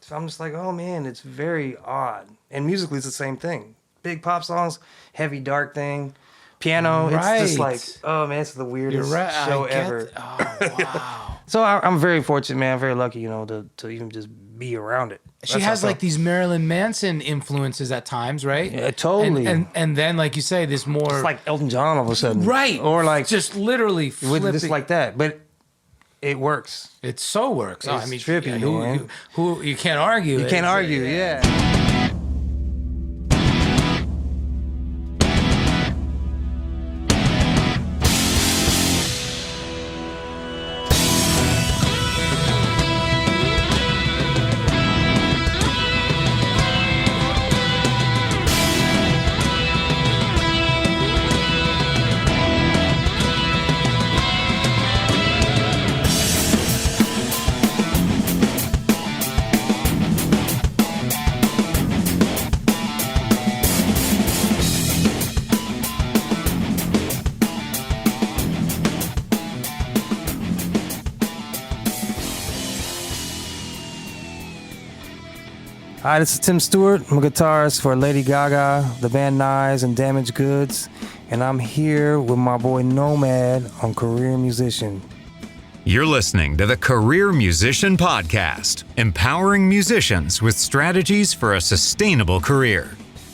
So I'm just like, oh man, it's very odd. And musically, it's the same thing. Big pop songs, heavy dark thing, piano. It's just like, oh man, it's the weirdest show ever. Oh wow. So I'm very fortunate, man. I'm very lucky, to even just be around it. She has like these Marilyn Manson influences at times, right? Yeah, totally. And then, like you say, this more it's like Elton John all of a sudden, right? Or like just literally flipping. Just like that, but it works. It so works. It's trippy, man. Who you can't argue. You can't argue, yeah. Hi, this is Tim Stewart. I'm a guitarist for Lady Gaga, the band Knives, and Damaged Goods. And I'm here with my boy Nomad on Career Musician. You're listening to the Career Musician Podcast, empowering musicians with strategies for a sustainable career.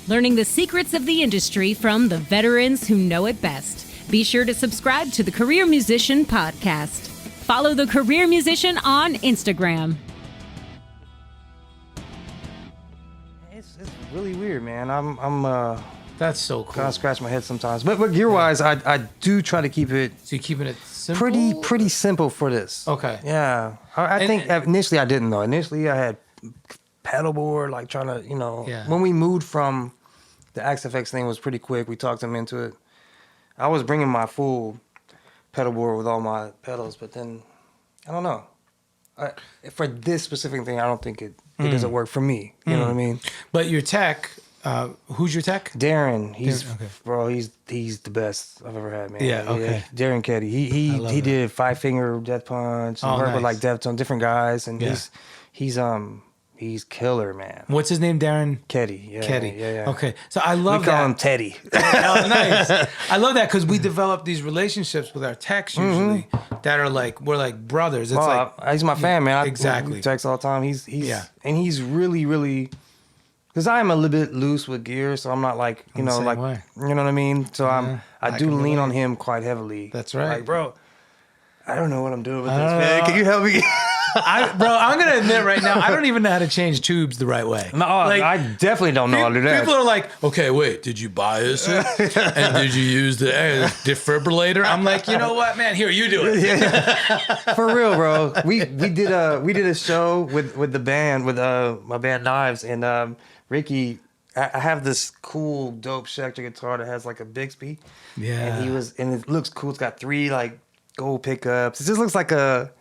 Learning the secrets of the industry from the veterans who know it best. Be sure to subscribe to the Career Musician Podcast. Follow the Career Musician on Instagram. It's really weird, man. That's so cool. Kind of scratch my head sometimes. But gear-wise, I do try to keep it... So you're keeping it simple? Pretty simple for this. Okay. Yeah. I think initially I didn't, though. Initially I had pedal board, like trying to, When we moved from... The XFX thing was pretty quick. We talked them into it. I was bringing my full pedal board with all my pedals, but then, I don't know. for this specific thing, I don't think it doesn't work for me. You know what I mean? But your tech, who's your tech? Darren, Okay. bro, he's the best I've ever had, man. Yeah, okay. Darren Ketty. He did 5 Finger Death Punch. And worked with like Deftones, different guys, and he's killer, man. What's his name, Darren? Ketty. Yeah, Ketty. Yeah. Okay, so I love We that. call him Teddy. Oh, nice. I love that because we develop these relationships with our techs usually that are like, we're like brothers. It's He's my fan, man. Exactly. We text all the time. He's really, really. Because I am a little bit loose with gear, so I'm not like, you know what I mean? So I do lean on him quite heavily. That's right. Like, bro, I don't know what I'm doing with this, man. Can you help me? I'm going to admit right now, I don't even know how to change tubes the right way. No, I definitely don't know how to do that. People are like, okay, wait, did you bias it? And did you use the defibrillator? I'm like, you know what, man? Here, you do it. Yeah. For real, bro. We did a show with the band, with my band Knives, and Ricky, I have this cool, dope Schecter guitar that has like a Bixby. Yeah. And it looks cool. It's got 3 like gold pickups. It just looks like a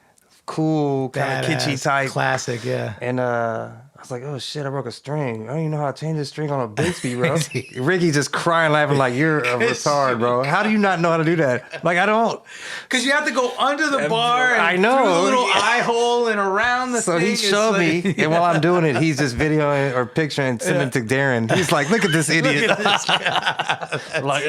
cool kind of kitschy type. Classic, yeah. And I was like, oh shit, I broke a string. I don't even know how to change this string on a Bixby, bro. Ricky just crying, laughing like, you're a retard, bro. How do you not know how to do that? Like, I don't. Because you have to go under the bar and I know. through the little eye hole and around the thing. So he showed me, and while I'm doing it, he's just videoing or picturing and sending it to Darren. He's like, look at this idiot. Look at this guy. I'm like,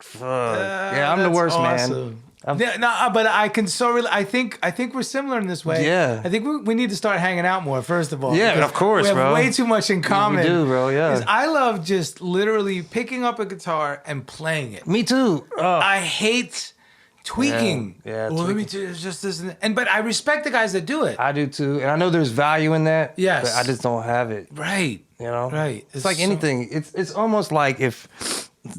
fuck. Yeah, I'm the worst, awesome. man. But I can I think we're similar in this way. Yeah. I think we need to start hanging out more, first of all. Yeah, of course, we have bro. way too much in common. We do, bro, yeah. 'Cause I love just literally picking up a guitar and playing it. Me too. I hate tweaking. Yeah, well, let me tweaking. do it's just this but I respect the guys that do it. I do too. And I know there's value in that. Yes. But I just don't have it. Right. You know? Right. It's like anything. It's almost like if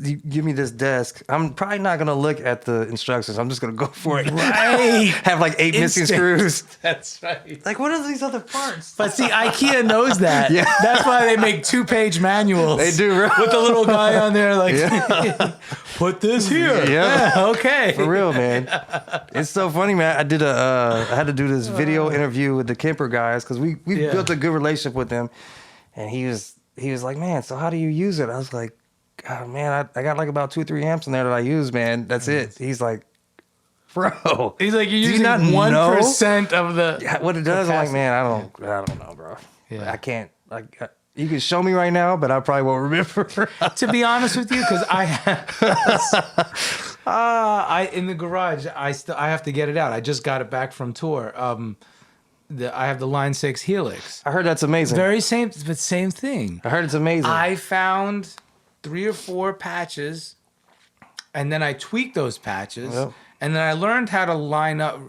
you give me this desk, I'm probably not gonna look at the instructions. I'm just gonna go for it. Right. Have like 8 missing screws. That's right. Like, what are these other parts? But see, IKEA knows that. Yeah. That's why they make 2-page manuals. They do, bro. With the little guy on there, like, put this here. Yeah. Okay. For real, man. It's so funny, man. I had to do this video interview with the Kemper guys because we built a good relationship with them, and he was like, man, so how do you use it? I was like, God, man, I got like about 2 or 3 amps in there that I use, man. That's it. He's like, bro. He's like, you're do you using not 1% of the. Yeah, what it does? I'm like, man, I don't know, bro. Yeah. I can't. Like, you can show me right now, but I probably won't remember. To be honest with you, because in the garage, I have to get it out. I just got it back from tour. I have the Line 6 Helix. I heard that's amazing. Same thing. I heard it's amazing. I found 3 or 4 patches, and then I tweaked those patches, and then I learned how to line up,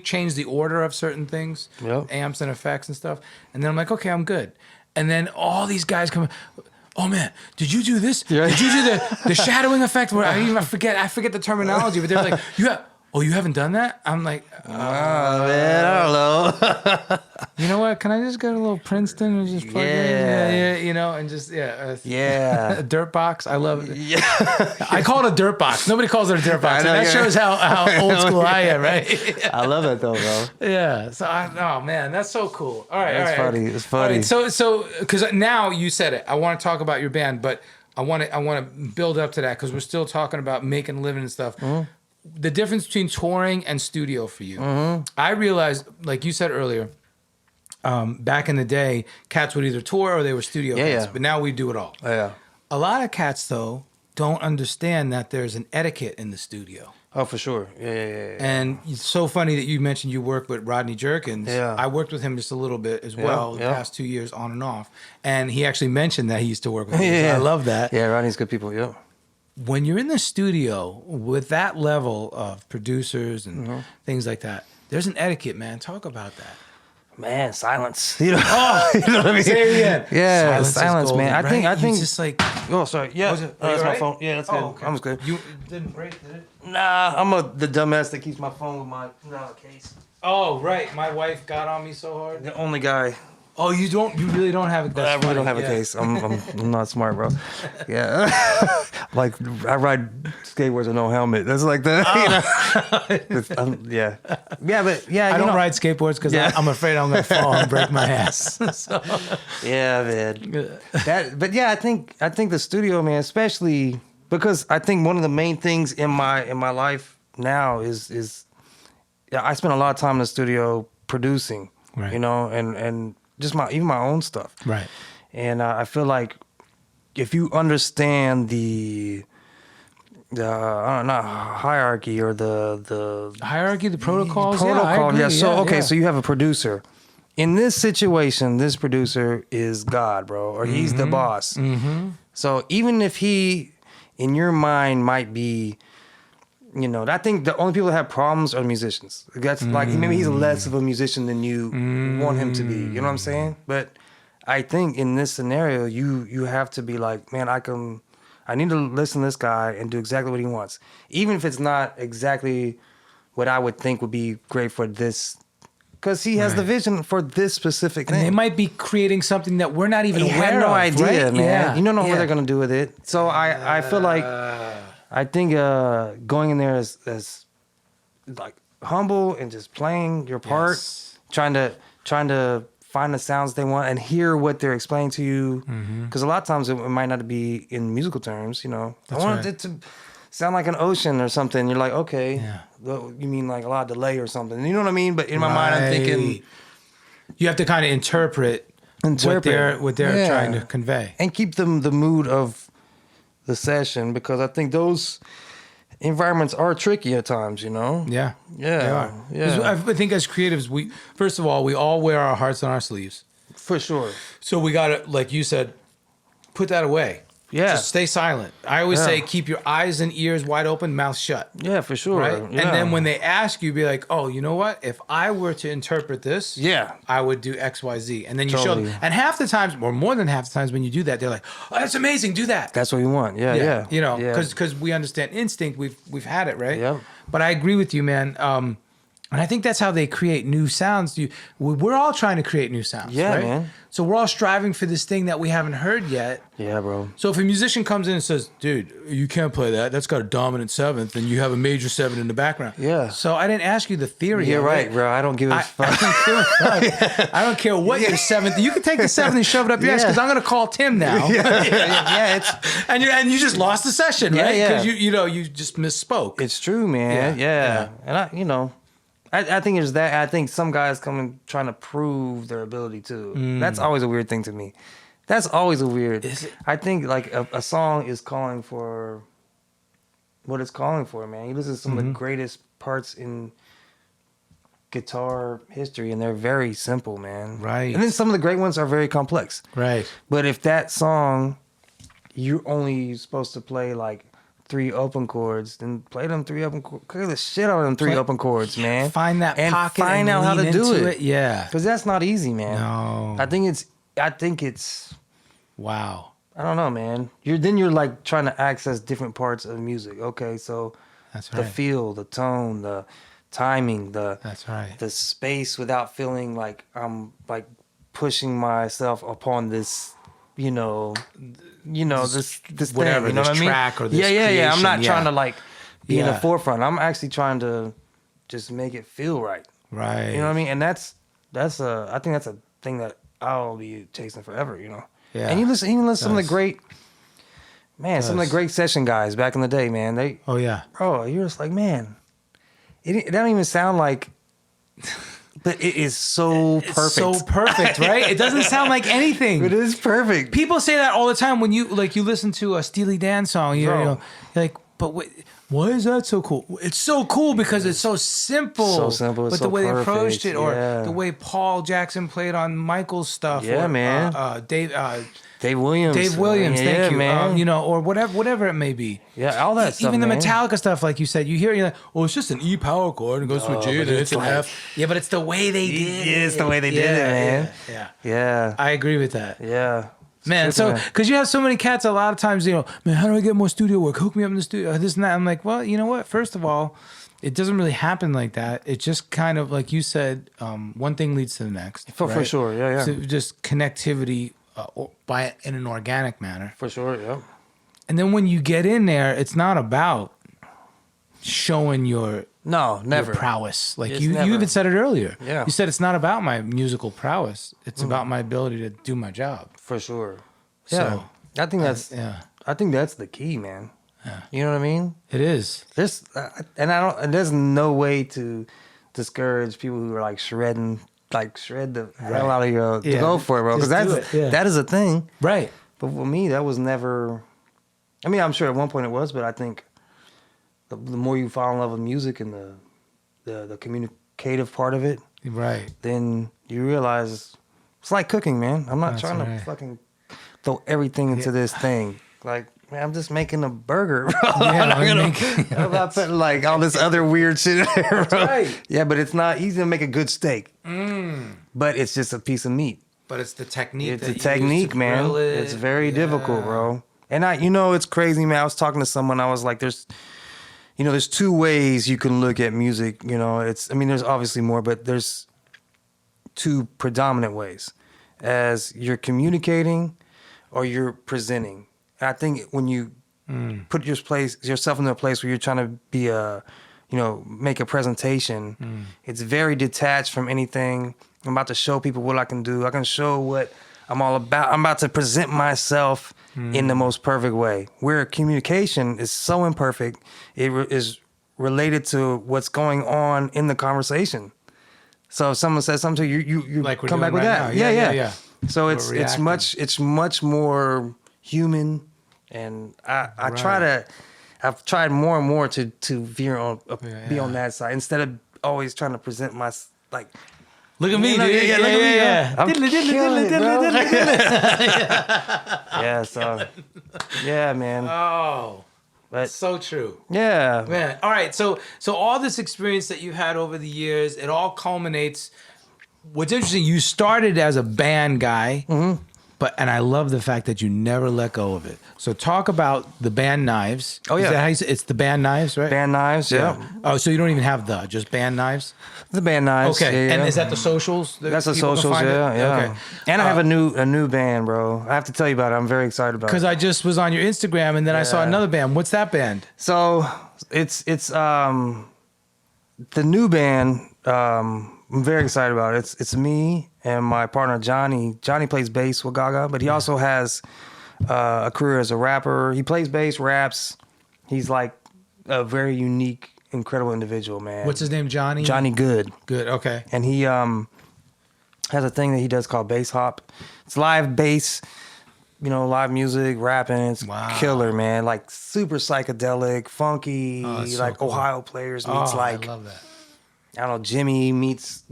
change the order of certain things, amps and effects and stuff, and then I'm like, okay, I'm good. And then all these guys come, oh man, did you do this? Yeah. Did you do the shadowing effect? Where I forget the terminology, but they're like, you haven't done that? I'm like, man, I don't know. You know what? Can I just go to a little Princeton and just plug in? You know, and just a dirt box. I love it. Yeah, I call it a dirt box. Nobody calls it a dirt box. That shows how old school I am, right? I love it though, bro. Yeah. So oh man, that's so cool. All right, that's funny. It's funny. All right, so because now you said it, I want to talk about your band, but I want to build up to that because we're still talking about making a living and stuff. Mm-hmm. The difference between touring and studio for you. Mm-hmm. I realized, like you said earlier, back in the day, cats would either tour or they were studio cats, but now we do it all. Yeah. A lot of cats, though, don't understand that there's an etiquette in the studio. Oh, for sure. Yeah. And it's so funny that you mentioned you work with Rodney Jerkins. Yeah. I worked with him just a little bit as well the past 2 years on and off. And he actually mentioned that he used to work with me. So I love that. Yeah, Rodney's good people, When you're in the studio with that level of producers and things like that, there's an etiquette, man. Talk about that. Man, silence. You know what I mean? Say it again. Yeah, silence, golden, man. Right? I think. Just like. Oh, sorry. Yeah, that's my phone. Yeah, that's good. Okay. I'm good. You didn't break, did it? Nah, I'm the dumbass that keeps my phone with my case. Oh, right. My wife got on me so hard. The only guy. Oh, you don't? You really don't have a case? I really don't have a case. I'm not smart, bro. Yeah. Like I ride skateboards with no helmet. That's like the yeah. But I don't ride skateboards because I'm afraid I'm gonna fall and break my ass. So. Yeah, man. But yeah, I think the studio, man, especially because I think one of the main things in my life now is I spend a lot of time in the studio producing, right. you know, and just even my own stuff, right. And I feel like if you understand the I don't know, hierarchy or the hierarchy, the protocols. Protocol, yeah. So you have a producer. In this situation, this producer is God, bro, or he's the boss. Mm-hmm. So even if he, in your mind, might be, you know, I think the only people that have problems are musicians. That's like maybe he's less of a musician than you want him to be. You know what I'm saying? But I think in this scenario, you have to be like, man, I need to listen to this guy and do exactly what he wants, even if it's not exactly what I would think would be great for this. Because he has the vision for this specific thing. And they might be creating something that we're not even aware of. You have no idea, right? man. Yeah. You don't know what they're going to do with it. So I feel like, I think going in there as like humble and just playing your part, trying to find the sounds they want and hear what they're explaining to you. Because a lot of times it might not be in musical terms, you know. That's I want it to sound like an ocean or something. You're like, okay, you mean like a lot of delay or something. You know what I mean? But in my mind, I'm thinking you have to kind of interpret what they're trying to convey and keep them the mood of the session, because I think those environments are tricky at times, you know? Yeah. Yeah. They are. Yeah. I think as creatives, we all wear our hearts on our sleeves. For sure. So we got to, like you said, put that away. Yeah. Just stay silent. I always say keep your eyes and ears wide open, mouth shut. Yeah, for sure. Right? Yeah. And then when they ask you, be like, oh, you know what? If I were to interpret this, I would do X, Y, Z. And then you show them. And half the times, or more than half the times when you do that, they're like, oh, that's amazing. Do that. That's what we want. Yeah. You know, because we understand instinct. We've had it, right? Yeah. But I agree with you, man. And I think that's how they create new sounds. We're all trying to create new sounds. Yeah, right? man. So we're all striving for this thing that we haven't heard yet. Yeah, bro. So if a musician comes in and says, dude, you can't play that. That's got a dominant seventh, and you have a major seven in the background. Yeah. So I didn't ask you the theory. You're right, bro. I don't give a fuck. I don't care what your seventh. You can take the seventh and shove it up your ass, because I'm going to call Tim now. And you just lost the session, right? Because you just misspoke. It's true, man. Yeah. And I think it's that. I think some guys come in trying to prove their ability too. That's always a weird thing to me. That's always a weird. Is it? I think like a song is calling for what it's calling for, man. You listen to some of the greatest parts in guitar history, and they're very simple, man. Right. And then some of the great ones are very complex. Right. But if that song, you're only supposed to play like 3 open chords, then play them 3 open chords. Play the shit out of them 3 open chords, man. Find that and pocket find and out how to lean do into it. Yeah. Because that's not easy, man. No. I think it's Wow. I don't know, man. You're like trying to access different parts of music. Okay, so That's the right. feel, the tone, the timing, That's right. the space without feeling like I'm like pushing myself upon this, this whatever, thing, you know this what I mean? track or this yeah. I'm not creation, trying to like be in the Yeah. forefront. I'm actually trying to just make it feel right. Right. You know what I mean? And I think that's a thing that I'll be chasing forever, you know? Yeah. And you listen to some of the great, some of the great session guys back in the day, man. Oh, yeah. Bro, you're just like, man, it don't even sound like, but it is so perfect. It's so perfect, right? It doesn't sound like anything. It is perfect. People say that all the time when you listen to a Steely Dan song. You're like, but why is that so cool? It's so cool because it's so simple. So simple. It's but so the way perfect. they approached it, or Yeah. the way Paul Jackson played on Michael's stuff. Yeah, or, man. Dave Williams. Thank you. Man. Or whatever it may be. Yeah, all that stuff, Even the man. Metallica stuff, like you said, you hear, you're like, oh, it's just an E power chord and it goes to a G and but it's it's an like- F. Yeah, but it's the way they did it. Yeah, it's the way they did it, man. Yeah. Yeah. I agree with that. Yeah. Man, so, because you have so many cats, a lot of times, man, how do I get more studio work? Hook me up in the studio, this and that. I'm like, well, you know what? First of all, it doesn't really happen like that. It just kind of, like you said, one thing leads to the next. For sure, yeah. So just connectivity in an organic manner. For sure, yeah. And then when you get in there, it's not about showing your never prowess. Like It's you never. even said it earlier. Yeah. You said it's not about my musical prowess. It's about my ability to do my job. for sure. So, Yeah, I think that's yeah, I think that's the key, man. Yeah. You know what I mean? it is. There's and there's no way to discourage people who are like shred the hell out of you to Yeah. go for it, bro. Because Just do that's it, yeah. that is a thing. Right. But for me, that was never. I mean, I'm sure at one point it was, but I think the more you fall in love with music and the communicative part of it, Right. then you realize it's like cooking, man. I'm not That's trying right. to fucking throw everything into this thing. Like, man, I'm just making a burger, bro. I'm not about putting like all this other weird shit in there, bro. right. Yeah, but it's not easy to make a good steak. But it's just a piece of meat. But it's the technique. It's that a you technique, use to man. grill it. It's very Yeah. difficult, bro. And it's crazy, man. I was talking to someone. I was like, there's two ways you can look at music. There's obviously more, but there's two predominant ways. As you're communicating or you're presenting. And I think when you put yourself into a place where you're trying to be make a presentation, it's very detached from anything. I'm about to show people what I can do. I can show what I'm all about. I'm about to present myself in the most perfect way. Where communication is so imperfect, is related to what's going on in the conversation. So if someone says something to you Like we're come back doing with right that. now. Yeah. So We're it's reacting. much more human, and I've tried more and more to veer on be on that side instead of always trying to present my like. Look at me, You know, dude. yeah, look at me, yeah. I'm Diddly, diddly, killing diddly, it, diddly, bro. diddly. Yeah, so yeah, man. Oh, But so true. yeah, Man, all right. So all this experience that you've had over the years, it all culminates. What's interesting, you started as a band guy, and I love the fact that you never let go of it. So talk about the band Knives. Oh, yeah. Is that how you say it's the band Knives, right? Band Knives, yeah. Oh, so you don't even have just band Knives? The Band Knives. Okay. yeah, And yeah. is that the socials? that That's the people can socials, find it? yeah. Okay. And I have a new band, bro. I have to tell you about it. I'm very excited about Because it. I just was on your Instagram and then I saw Yeah. another band. What's that band? So it's the new band. I'm very excited about it. It's me and my partner Johnny. Johnny plays bass with Gaga, but he also has a career as a rapper. He plays bass, raps. He's like a very unique, incredible individual, man. What's his name? Johnny? Johnny Good. Good. Okay. And he has a thing that he does called bass hop. It's live bass, live music, rapping. It's killer, man. Like super psychedelic, funky, that's so like cool. Ohio players meets I love that. I don't know, Jimmy meets,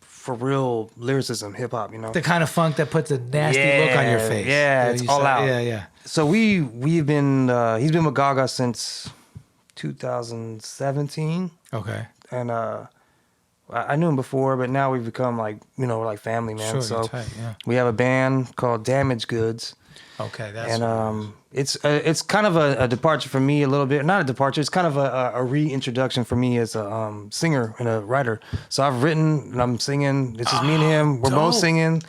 for real lyricism, hip hop, The kind of funk that puts a nasty look on your face. Yeah, it's you all said- out. Yeah. So we've been he's been with Gaga since 2017, Okay. and I knew him before, but now we've become like we're like family, man. Sure, so you're tight, yeah. we have a band called Damaged Goods. Okay, that's And it's kind of a departure for me a little bit. Not a departure. It's kind of a reintroduction for me as a singer and a writer. So I've written and I'm singing. It's just me and him. We're both dope. singing.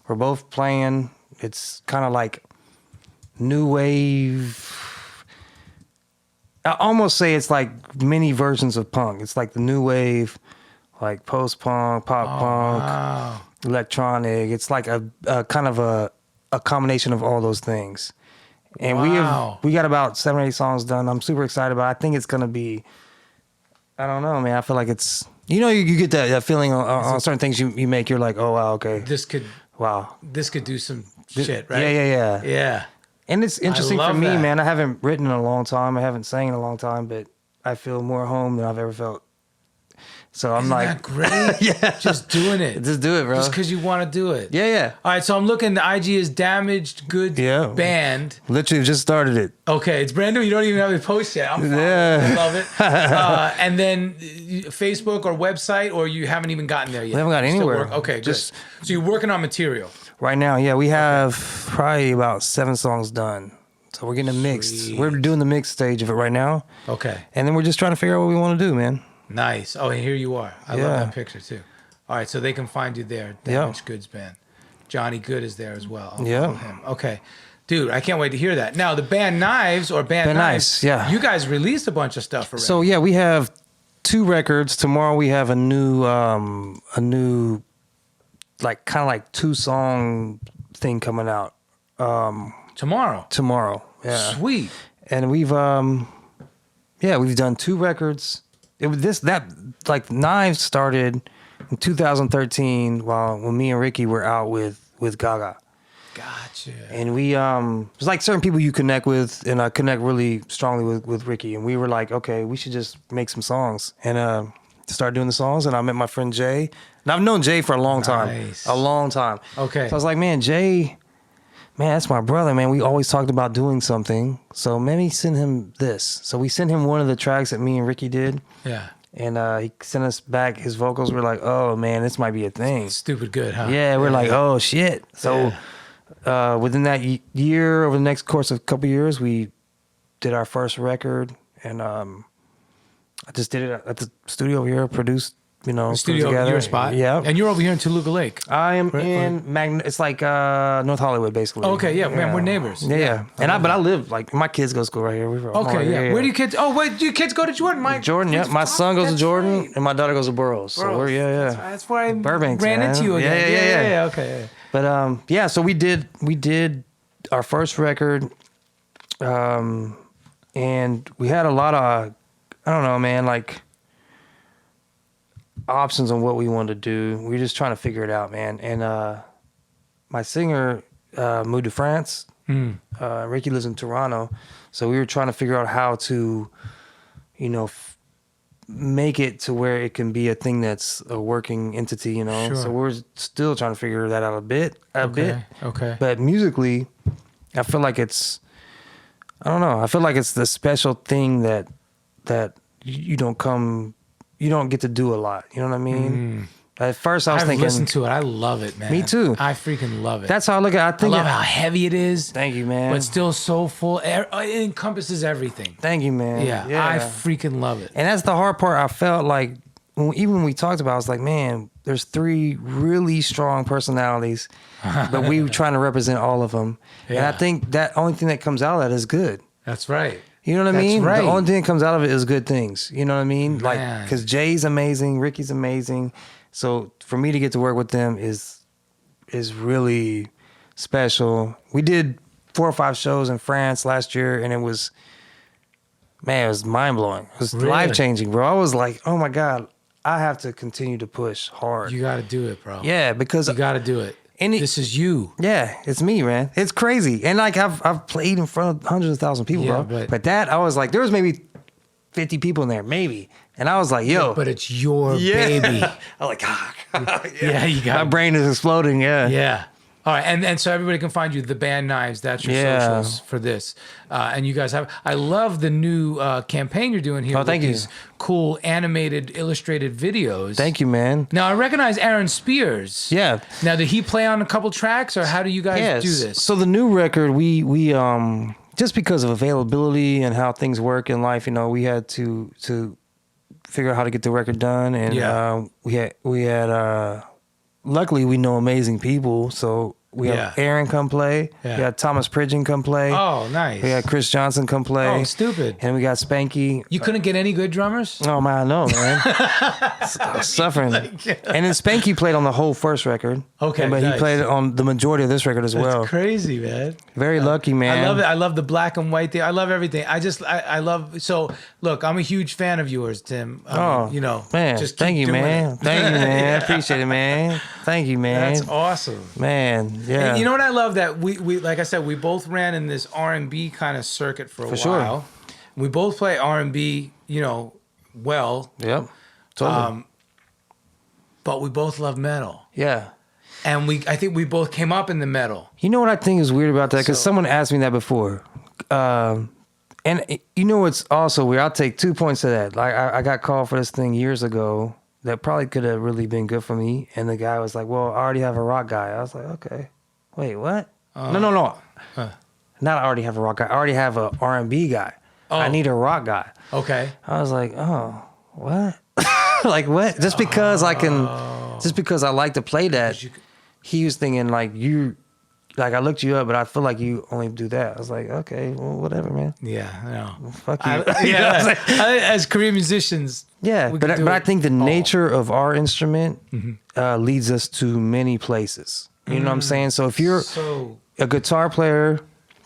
We're both playing. It's kind of like new wave. I almost say it's like mini versions of punk. It's like the new wave, like post-punk, pop-punk, wow. electronic. It's like a kind of a combination of all those things. And Wow. we got about 7 or 8 songs done. I'm super excited about it. I think it's going to be, I don't know, man. I feel like it's, you get that feeling on certain things you make. You're like, oh, wow, okay. This could do some shit, right? Yeah. Yeah. And it's interesting for love me, that. man. I haven't written in a long time. I haven't sang in a long time, but I feel more home than I've ever felt. So I'm Isn't like, that great? yeah. Just doing it. Just do it, bro. Just because you want to do it. Yeah. All right, so I'm looking. The IG is Damaged Goods Band. Literally just started it. Okay, it's brand new. You don't even have a post yet. I'm fine. Yeah. I love it. And then Facebook or website, or you haven't even gotten there yet? We haven't got You're still anywhere. Okay, Just- good. So you're working on material. Right now, yeah, we have probably about 7 songs done. So we're getting it mixed. Sweet. We're doing the mix stage of it right now. Okay. And then we're just trying to figure out what we want to do, man. Nice. Oh, and here you are. I love that picture too. All right, so they can find you there. Damaged Goods Band. Johnny Good is there as well. I'll Yeah. follow him. Okay. Dude, I can't wait to hear that. Now, the band Knives or Band Knives, yeah. you guys released a bunch of stuff already. So yeah, we have 2 records. Tomorrow we have a new like kind of like 2-song thing coming out. Tomorrow. Yeah. Sweet. And we've done 2 records. Like Knives started in 2013 when me and Ricky were out with Gaga. Gotcha. And we there's like certain people you connect with, and I connect really strongly with Ricky, and we were like, okay, we should just make some songs and start doing the songs. And I met my friend Jay, and I've known Jay for a long time. Okay. So I was like, man, Jay, man, that's my brother, man. We always talked about doing something, so maybe send him this. So we sent him one of the tracks that me and Ricky did. Yeah. And he sent us back his vocals. We're like, oh man, this might be a thing. Stupid good, huh? Yeah, we're like, oh shit. So within that year, over the next course of a couple years, we did our first record, and I just did it at the studio over here, produced, The studio, your spot. Yeah. And you're over here in Toluca Lake. I am in it's like North Hollywood, basically. Okay, yeah, man, we're neighbors. Yeah. And I live, like, my kids go to school right here. Where do you kids? Oh, wait, do your kids go to Jordan? Jordan, yeah. My son goes to Jordan, and my daughter goes to Burroughs. So we're That's where I Burbank, ran man. into you again. Yeah. Okay. But so we did our first record, and we had a lot of, I don't know, man, like, options on what we wanted to do. We were just trying to figure it out, man. And my singer moved to France. Ricky lives in Toronto, so we were trying to figure out how to, make it to where it can be a thing that's a working entity, Sure. So we're still trying to figure that out a bit. Okay. But musically, I feel like it's, I don't know, I feel like it's the special thing that you don't get to do a lot. You know what I mean? At first I was thinking. I've listened to it. I love it, man. Me too. I freaking love it. That's how I look at it. I love how heavy it is. Thank you, man. But still so full. It encompasses everything. Thank you, man. Yeah. I freaking love it. And that's the hard part. I felt like, even when we talked about it, I was like, man, there's 3 really strong personalities, but we were trying to represent all of them. Yeah. And I think that only thing that comes out of that is good. That's right. You know what I mean? Right. The only thing that comes out of it is good things. You know what I mean? Man. Like, because Jay's amazing, Ricky's amazing. So for me to get to work with them is really special. We did 4 or 5 shows in France last year, and it was mind blowing. It was life changing, bro. I was like, oh my God, I have to continue to push hard. You got to do it, bro. Yeah, because you got to do it. This is you. Yeah, it's me, man. It's crazy. And like I've played in front of hundreds of thousands of people, bro. But that, I was like, there was maybe 50 people in there, maybe. And I was like, yo. But it's your baby. I'm like, yeah, you got my brain is exploding, Yeah. All right, and so everybody can find you, the band Knives. That's your socials for this. And you guys have, I love the new campaign you're doing here. Oh, thank you. These cool animated, illustrated videos. Thank you, man. Now, I recognize Aaron Spears. Yeah. Now, did he play on a couple tracks, or how do you guys do this? So the new record, we just because of availability and how things work in life, we had to figure out how to get the record done. And we had luckily we know amazing people, so we had Aaron come play. We had Thomas Pridgeon come play. Oh, nice. We had Chris Johnson come play. Oh, stupid. And we got Spanky. You couldn't get any good drummers? Oh, man, I know, man. I was suffering. And then Spanky played on the whole first record. Okay, but he played on the majority of this record as well. That's crazy, man. Very lucky, man. I love it. I love the black and white thing. I love everything. I love. So, look, I'm a huge fan of yours, Tim. Man, just thank you, man. Thank you, man. I appreciate it, man. Thank you, man. That's awesome, man. Yeah. And you know what I love, that we like I said, we both ran in this R&B kind of circuit for a while. Sure. We both play R&B, well. Yep. Totally. But we both love metal. Yeah. And I think we both came up in the metal. You know what I think is weird about that? Because someone asked me that before. And you know what's also weird? I'll take 2 points to that. Like I got called for this thing years ago that probably could have really been good for me. And the guy was like, well, I already have a rock guy. I was like, okay. Wait, what? No. Not I already have a rock guy. I already have a R&B guy. I need a rock guy. Okay. I was like, oh, what? Like what? Just because I like to play that. He was thinking like like I looked you up, but I feel like you only do that. I was like, okay, well, whatever, man. Yeah, I know. Well, fuck you. As career musicians. Yeah, but I think the nature of our instrument leads us to many places. You know what I'm saying? So if you're a guitar player,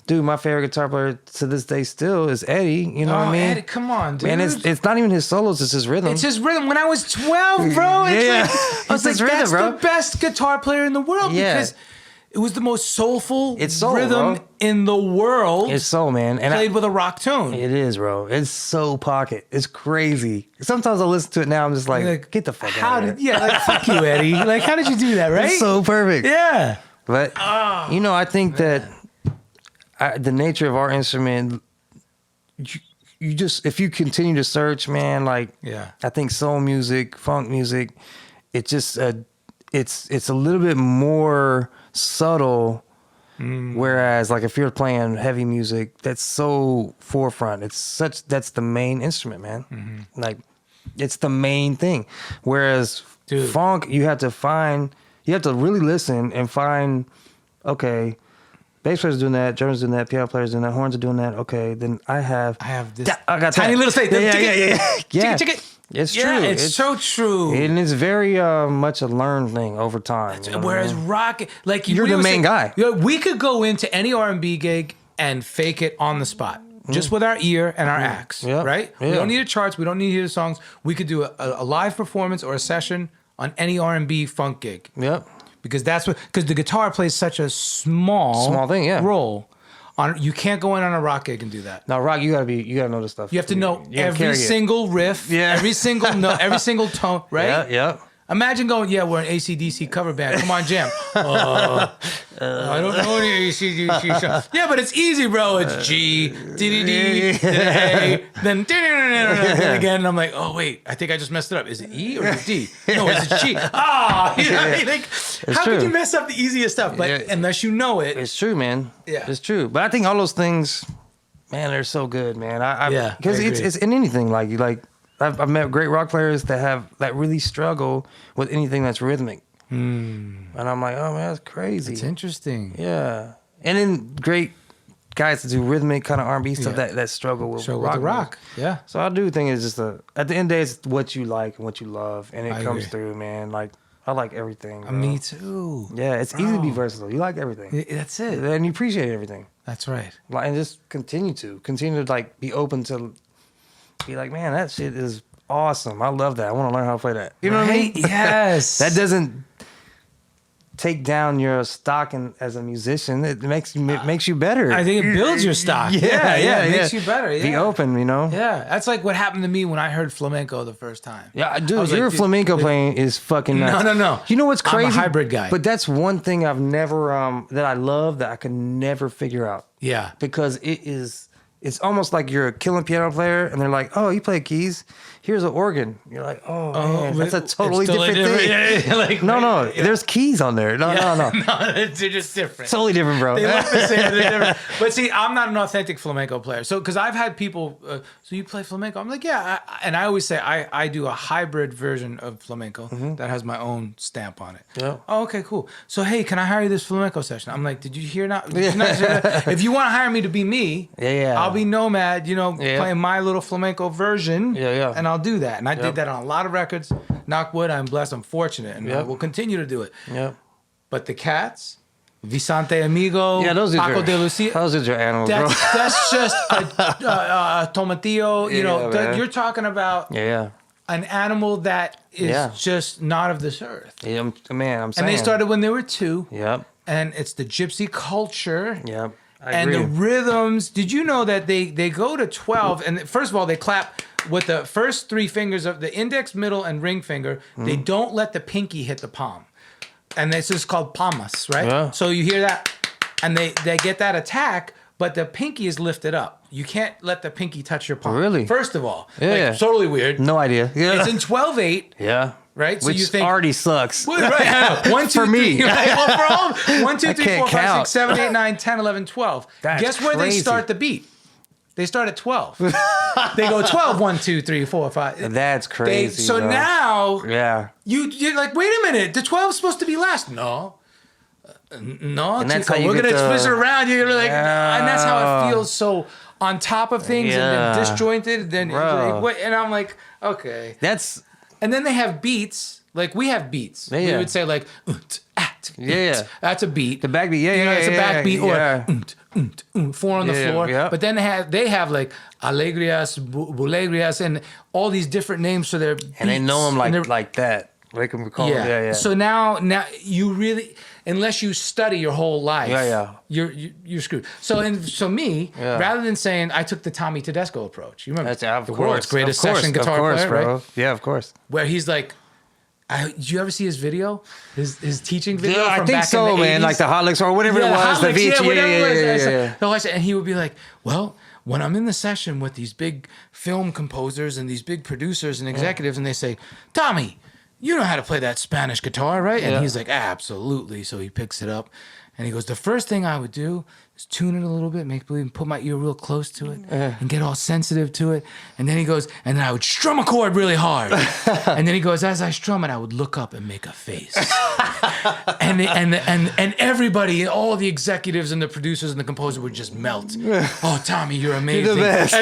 dude, my favorite guitar player to this day still is Eddie. You know what I mean? Eddie, come on, dude. And it's not even his solos; it's his rhythm. It's his rhythm. When I was 12, bro, I was like, that's the best guitar player in the world because it was the most soulful rhythm in the world. It's soul, man. And played with a rock tone. It is, bro. It's so pocket. It's crazy. Sometimes I listen to it now. I'm just like get the fuck out of here. Fuck you, Eddie. Like, how did you do that, right? It's so perfect. Yeah. But, I think that the nature of our instrument, you just, if you continue to search, man, like, I think soul music, funk music, it's just, it's a little bit more subtle. Whereas, like, if you're playing heavy music, that's so forefront. That's the main instrument, man. Like, it's the main thing. Whereas funk, you have to really listen and find, okay, bass player's doing that, drummer's doing that, piano player's doing that, horns are doing that. Okay, then I have this I got tiny little thing. Yeah. It's true. Yeah, it's so true. And it's very much a learned thing over time. Whereas rock, like you're the main guy. We could go into any R&B gig and fake it on the spot. Just with our ear and our axe, right? We don't need the charts. We don't need to hear the songs. We could do a live performance or a session on any R&B funk gig. Yep. Because the guitar plays such a small thing, role. You can't go in on a rock gig and do that. No, rock, you gotta know this stuff. You have to know every single riff, every single note, every single tone, right? Yeah. Imagine going, we're an AC/DC cover band. Come on, jam. I don't know any AC/DC songs. Yeah, but it's easy, bro. It's G, D, then A, then again. And I'm like, oh, wait, I think I just messed it up. Is it E or is it D? No, is it G? You know what I mean? Like, how could you mess up the easiest stuff? But unless you know it. It's true, man. Yeah. It's true. But I think all those things, man, they're so good, man. Because it's in anything. Like I've met great rock players that really struggle with anything that's rhythmic. And I'm like, oh, man, that's crazy. It's interesting. Yeah. And then great guys that do rhythmic kind of R&B stuff that struggle with rock. Yeah. So I do think it's just at the end of the day, it's what you like and what you love. And it comes through, man. Like, I like everything. Bro. Me too. Yeah, it's easy to be versatile. You like everything. That's it. And you appreciate everything. That's right. And just continue to like be open to be like, man, that shit is awesome. I love that. I want to learn how to play that. You know what I mean? Yes. That doesn't take down your stock as a musician. It makes you better. I think it builds your stock. It makes you better. Yeah. Be open, you know? Yeah. That's like what happened to me when I heard flamenco the first time. Yeah, dude, your flamenco playing is fucking nuts. No. You know what's crazy? I'm a hybrid guy. But that's one thing I've never, that I love that I could never figure out. Yeah. Because it's almost like you're a killing piano player and they're like, oh, you play keys? Here's an organ. You're like, oh man, that's a totally different thing. Yeah. Like, no, there's keys on there. No. No, they're just different. Totally different, bro. They look the same, they're different. But see, I'm not an authentic flamenco player. So, because I've had people, so you play flamenco? I'm like, yeah. And I always say I do a hybrid version of flamenco that has my own stamp on it. Yeah. Oh, okay, cool. So, hey, can I hire you this flamenco session? I'm like, did you hear not? If you want to hire me to be me, I'll be Nomad, playing my little flamenco version. Yeah. And I'll do that. And I did that on a lot of records. Knock wood, I'm blessed, I'm fortunate. And I will continue to do it. Yep. But the Cats, Vicente Amigo, Paco de Lucia. Those are your animals, bro. That's just a tomatillo. You're talking about an animal that is just not of this earth. Yeah, I'm saying. And they started when they were 2. Yep. And it's the gypsy culture. Yep. And the rhythms. Did you know that they go to 12? And first of all, they clap with the first 3 fingers of the index, middle, and ring finger. They don't let the pinky hit the palm. And this is called palmas, right? Yeah. So you hear that, and they get that attack, but the pinky is lifted up. You can't let the pinky touch your palm. Really? First of all. Like, totally weird. No idea. Yeah. It's in 12/8. Yeah. Right? So Which you think already sucks. Right. 1, 2, for me. 3. Right? Well, for all 1, 2, 3, 4, 5, count. 6, 7, 8, 9, 10, 11, 12. Guess where they start the beat? They start at 12. They go 12, 1, 2, 3, 4, 5. That's crazy. So bro. now you're you're like, wait a minute, the 12 is supposed to be last. No. no, And that's chico, how you we're get gonna the- twist it around. You're like, Yeah. and that's how it feels. So on top of things and then disjointed. Then and I'm like, okay. And then they have beats. Like we have beats. Yeah. We would say like, that's a beat. The backbeat, it's a backbeat or 4 on the floor. Yeah. But then they have like alegrias, bulegrias, and all these different names for their beats. And they know them like that. They can recall. Yeah. So now you really, unless you study your whole life, you're screwed. So me, rather than saying I took the Tommy Tedesco approach, you remember the world's greatest session guitar player, bro. right? Yeah, of course. Where he's like, did you ever see his video? His teaching video? Yeah, from I think back so, in the man. 80s? Like the Hot Licks or whatever it was. The Licks, yeah. And he would be like, well, when I'm in the session with these big film composers and these big producers and executives, and they say, Tommy, you know how to play that Spanish guitar, right? And he's like, absolutely. So he picks it up and he goes, the first thing I would do is tune it a little bit, make believe, and put my ear real close to it and get all sensitive to it. And then he goes, and then I would strum a chord really hard. And then he goes, as I strum it, I would look up and make a face. and everybody, all the executives and the producers and the composer would just melt. Oh, Tommy, you're amazing. You're the best.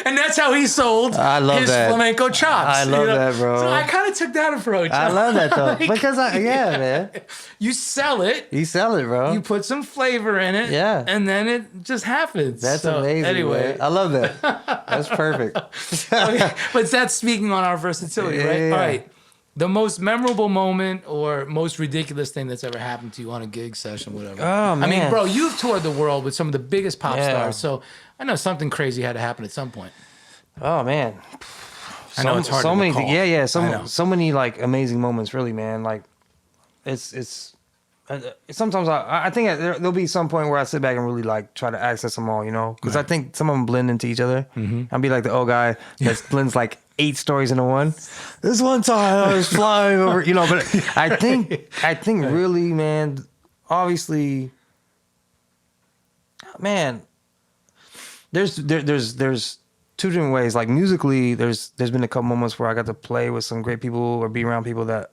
And that's how he sold his flamenco chops. I love that, bro. So I kind of took that approach. I love that, though. Because, man. You sell it. You sell it, bro. You put some flavor in it. Yeah. And then it just happens. That's amazing. Anyway. Man. I love that. That's perfect. But that's speaking on our versatility, right? Yeah. All right. The most memorable moment or most ridiculous thing that's ever happened to you on a gig session, whatever. Oh, man. I mean, bro, you've toured the world with some of the biggest pop stars, so I know something crazy had to happen at some point. Oh, man. I know it's hard so to many recall. So many like amazing moments, really, man. Like it's sometimes I think there'll be some point where I sit back and really like try to access them all, you know, because I think some of them blend into each other. I'll be like the old guy that blends like 8 stories into one. This one time I was flying over, you know, but I think really, man, obviously, man, there's 2 different ways. Like musically, there's been a couple moments where I got to play with some great people or be around people that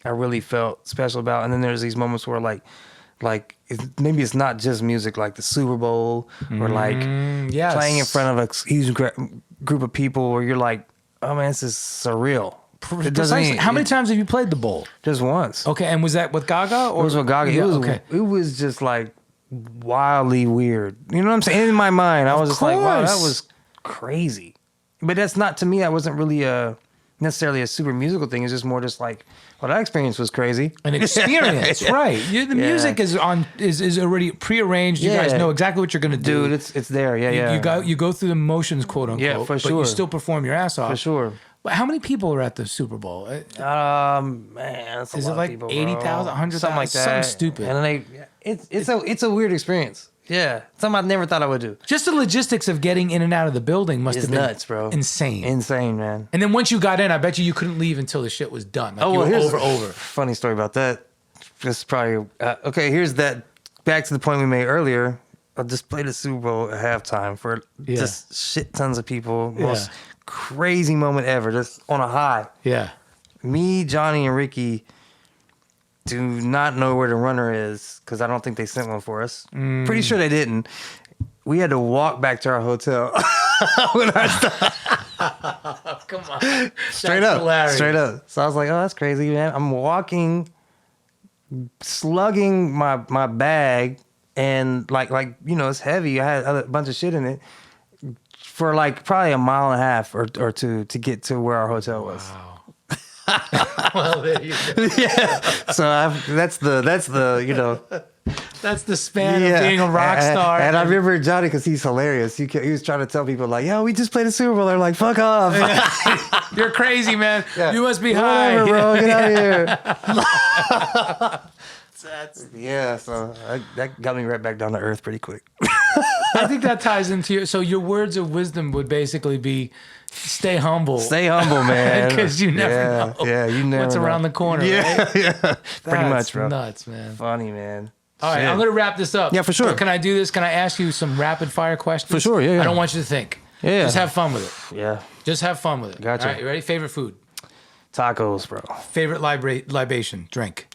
I really felt special about. And then there's these moments where maybe it's not just music, like the Super Bowl or like playing in front of a huge group of people where you're like, oh man, this is surreal. Precisely. How many times have you played the bowl? Just once. Okay, and was that with Gaga? Or? It was with Gaga. Yeah, It was just like wildly weird. You know what I'm saying? In my mind, I was just like, wow, that was crazy. But that's not, to me, that wasn't really necessarily a super musical thing. It's just more just like, well, that experience was crazy. An experience, right? The music is already prearranged. You guys know exactly what you're gonna do. Dude, it's there. You go through the motions, quote unquote. Yeah, for sure. But you still perform your ass off. For sure. But how many people are at the Super Bowl? Man, that's a Is lot it like of people, 80,000, 100,000? something like that? Something stupid. And then it's a weird experience. Yeah, something I never thought I would do. Just the logistics of getting in and out of the building must have been nuts, bro. Insane. Insane, man. And then once you got in, I bet you couldn't leave until the shit was done. Like here's over. Funny story about that. This is probably okay. Here's that. Back to the point we made earlier. I just played the Super Bowl at halftime for just shit tons of people. Most crazy moment ever. Just on a high. Yeah. Me, Johnny, and Ricky do not know where the runner is because I don't think they sent one for us. Pretty sure they didn't. We had to walk back to our hotel. Come on. Straight up. Hilarious. Straight up. So I was like, oh, that's crazy, man. I'm walking, slugging my bag, and like you know, it's heavy. I had a bunch of shit in it for like probably a mile and a half or 2 to get to where our hotel was. Wow. Well, there you go. Yeah. So that's the you know. That's the span of being a rock star. And I remember Johnny, because he's hilarious. He was trying to tell people like, yo, we just played a Super Bowl. They're like, fuck off. You're crazy, man. Yeah. You must be high. Whatever, bro. Get out of here. So that got me right back down to earth pretty quick. I think that ties into your words of wisdom would basically be stay humble. Stay humble, man. Because you never know. Yeah, you never what's know. around the corner. Yeah, right? yeah. Pretty much, bro. Nuts, man. Funny, man. All right, I'm going to wrap this up. Yeah, for sure. But can I do this? Can I ask you some rapid fire questions? For sure, yeah. I don't want you to think. Yeah. Just have fun with it. Yeah. Just have fun with it. Gotcha. All right, you ready? Favorite food? Tacos, bro. Favorite libation? Drink?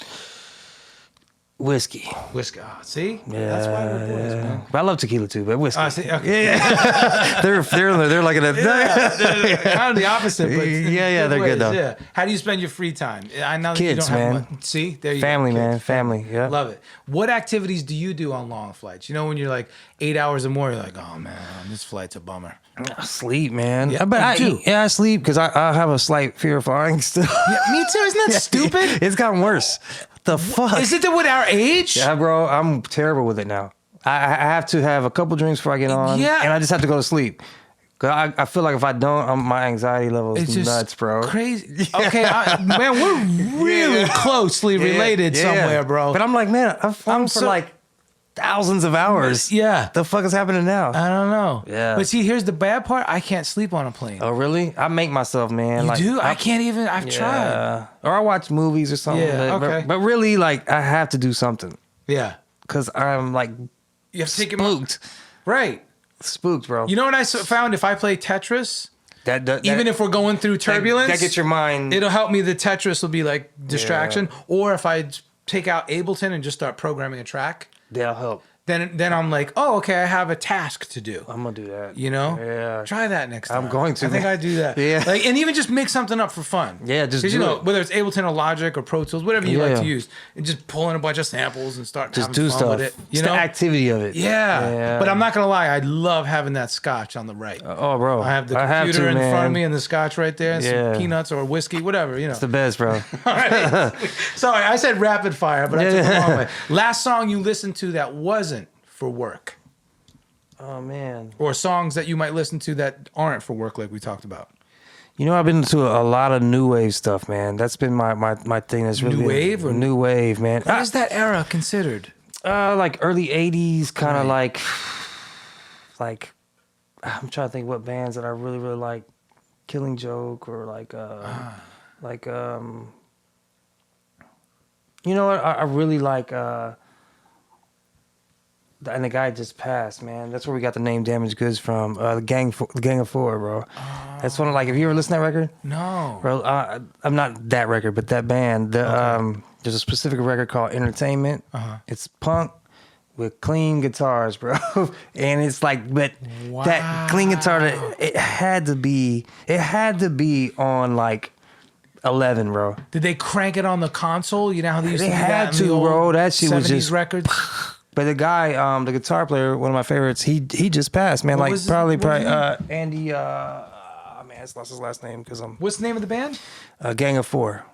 Whiskey. Whiskey. Oh, see? Yeah, That's why we're boys, man. But I love tequila too, but whiskey. See, okay. Yeah. they're like a They're kind of the opposite, but yeah, they're good though. Yeah. How do you spend your free time? I know Kids, that you don't man. have much. See, there you Family, go. man, family. Yeah, Love it. What activities do you do on long flights? You know, when you're like 8 hours or more, you're like, oh man, this flight's a bummer. I sleep, man. Yeah, but you do. I sleep because I have a slight fear of flying still. Yeah, me too. Isn't that stupid? It's gotten worse. The fuck? Is it with our age? Yeah, bro, I'm terrible with it now. I have to have a couple drinks before I get on, Yeah. and I just have to go to sleep. 'Cause I feel like if I don't, my anxiety level is It's just nuts, bro. crazy. Okay, man, we're really closely related somewhere, bro. But I'm like, man, I've flown for so- like thousands of hours. Yeah. The fuck is happening now? I don't know. Yeah. But see, here's the bad part. I can't sleep on a plane. Oh, really? I make myself, man. You like, do? I can't even. I've tried. Or I watch movies or something. Yeah, okay. But really, like, I have to do something. Yeah. Because I'm, like, You have to take spooked. Right. Spooked, bro. You know what I found? If I play Tetris, that even if we're going through turbulence, that gets your mind. it'll help me. The Tetris will be like distraction. Or if I take out Ableton and just start programming a track, That'll help. then I'm like, oh, okay, I have a task to do. I'm gonna do that. You know? Yeah. Try that next time. I'm going to, I think man. I do that. Yeah. Like, and even just make something up for fun. Yeah, just 'Cause, do you know, it. whether it's Ableton or Logic or Pro Tools, whatever you like Yeah. to use, and just pull in a bunch of samples and start Just having do fun stuff. with it. You It's know? the activity of it. Yeah. But I'm not gonna lie, I love having that scotch on the right. Oh, bro. I have the computer in front of me and the scotch right there, and Yeah. some peanuts or whiskey, whatever, you know. It's the best, bro. All right. Sorry, I said rapid fire, but I took it the wrong way. Last song you listened to that wasn't for work, Oh, man. or songs that you might listen to that aren't for work, like we talked about. You know, I've been into a lot of new wave stuff, man. That's been my thing. That's really New wave or new wave, man. What is that era considered? Like early '80s, kind of like I'm trying to think what bands that I really like. Killing Joke or you know what? I really like. And the guy just passed, man. That's where we got the name Damaged Goods from. The Gang of Four, bro. That's one of like. Have you ever listened to that record? No. Bro, I'm not that record, but that band. There's a specific record called Entertainment. It's punk with clean guitars, bro. And it's like, but that clean guitar, it had to be on like 11, bro. Did they crank it on the console? You know how they used They to do had that in the to, old bro. That shit was 70s just records? But the guy, the guitar player, one of my favorites, he just passed, man. What Like was his- probably what was his Andy. Man, I lost his last name because I'm What's the name of the band? Gang of Four.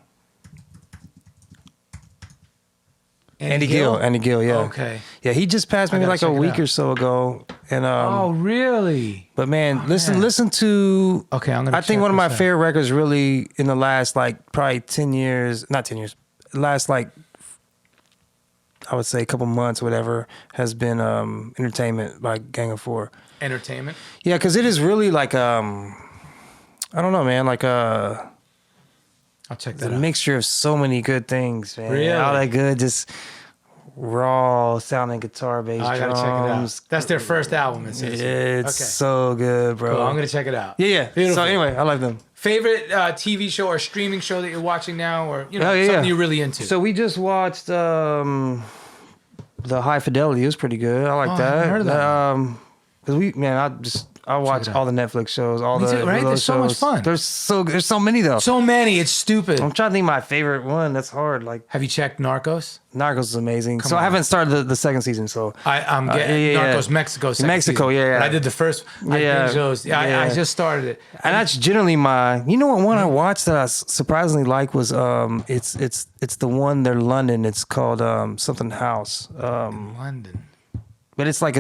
Andy Gill, yeah. Okay. Yeah, he just passed maybe gotta like a check it week out. or so ago, and Oh, really? but man, man. listen to. Okay, I'm gonna I think check one of my this out. favorite records, really, in the last like probably 10 years, not 10 years, last like I would say a couple months, whatever, has been Entertainment by Gang of Four. Entertainment? Yeah, because it is really like I don't know, man, like I'll check it's that a out. mixture of so many good things, man. Really? All that good, just raw sounding guitar bass I gotta drums. check it out. That's their first album. It says. It's Okay. so good, bro. Cool, I'm gonna check it out. Yeah. Beautiful. So anyway, I like them. Favorite TV show or streaming show that you're watching now, or Oh, yeah, something yeah. you're really into? So we just watched the High Fidelity. It was pretty good. I like I that. haven't heard of that. Because I watch it all the Netflix shows, all Me the too, right? Hulu There's so much shows. fun. There's so many though. so many, it's stupid. I'm trying to think of my favorite one. That's hard. Like Have you checked Narcos? Narcos is amazing. Come So on. I haven't started the second season. So I'm getting yeah. Narcos Mexico. second Mexico, season. yeah. But I did the first. I Yeah. binged those. Yeah, I Yeah. just started it. and that's generally my. You know what one I watched that I surprisingly like was it's the one they're London. It's called something House. London. But it's like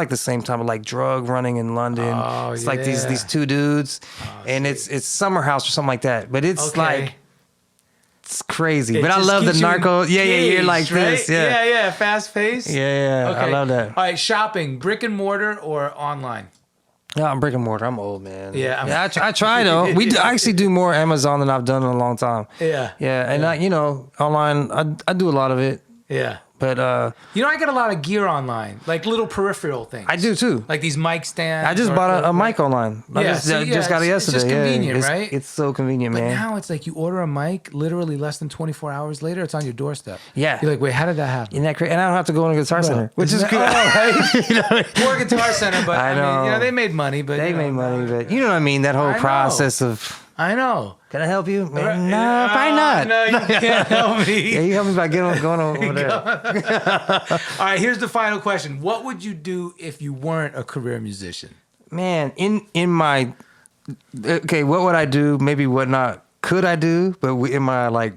the same type of like drug running in London. Oh, It's like yeah. these two dudes, and it's Summer House or something like that. But it's Okay. like it's crazy. It but I just love the keeps you narco. Yeah, you're like engaged, right? this. Yeah, yeah, fast paced. yeah. Okay. I love that. All right, shopping, brick and mortar or online? Yeah, I'm brick and mortar. I'm old, man. Yeah, I try though. I actually do more Amazon than I've done in a long time. Yeah. Yeah, and I, online, I do a lot of it. Yeah. But I get a lot of gear online, like little peripheral things. I do too. Like these mic stands. I just bought a mic online. I just got it yesterday. It's just convenient, right? It's so convenient, but man. Now it's like you order a mic, literally less than 24 hours later, it's on your doorstep. Yeah. You're like, wait, how did that happen? Isn't that crazy? And I don't have to go to a Guitar Center, which is cool. Right? Poor Guitar Center, but I mean, they made money. But they made money, but you know what I mean? That whole process of... I know. Can I help you? Man, no, probably not. No, you can't help me. Yeah, you help me by going over there. All right, here's the final question. What would you do if you weren't a career musician? Man, in my... Okay, what would I do? Maybe what not could I do? But in my, like,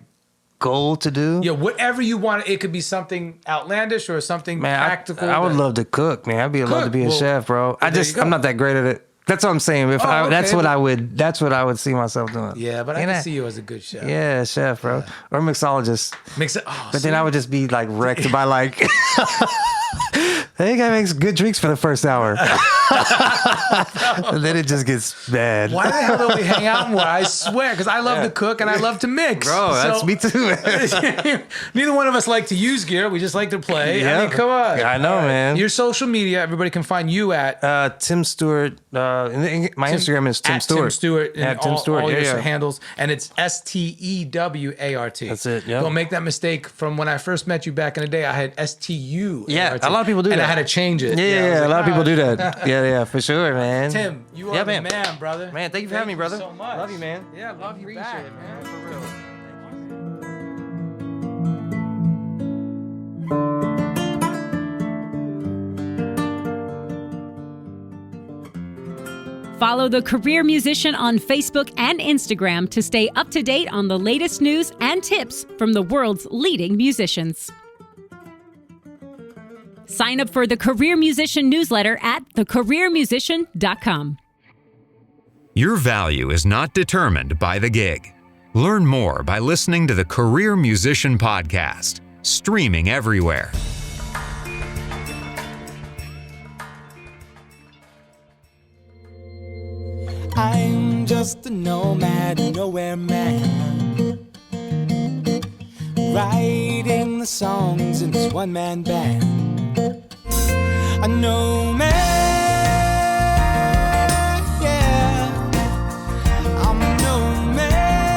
goal to do? Yeah, whatever you want. It could be something outlandish or something practical. I would love to cook, man. I'd love to be a chef, bro. I'm not that great at it. That's what I'm saying. That's what I would see myself doing. Yeah, but I can see you as a good chef. Yeah, chef, bro. Yeah. Or mixologist. But then I would just be like wrecked by like that guy makes good drinks for the first hour. And then it just gets bad. Why the hell don't we hang out more? I swear, because I love to cook and I love to mix. Bro, that's me too. Neither one of us like to use gear. We just like to play. Yeah. I mean, come on. I know, man. Your social media, everybody can find you at... Tim Stewart. My Instagram is Tim Stewart. Tim Stewart. At Tim Stewart. All your handles. And it's STEWART. That's it, yeah. Don't make that mistake from when I first met you back in the day. I had STU. Yeah, a lot of people do that. And I had to change it. Yeah, a lot of people do that. Yeah, for sure, man. Tim, you are the man, brother. Man, thank you for having me, brother. Thank you so much. Love you, man. Yeah, love you back, man. For real. Follow The Career Musician on Facebook and Instagram to stay up to date on the latest news and tips from the world's leading musicians. Sign up for the Career Musician newsletter at thecareermusician.com. Your value is not determined by the gig. Learn more by listening to the Career Musician Podcast, streaming everywhere. I'm just a nomad, nowhere man, writing the songs in this one-man band. A nomad, yeah, I'm a nomad,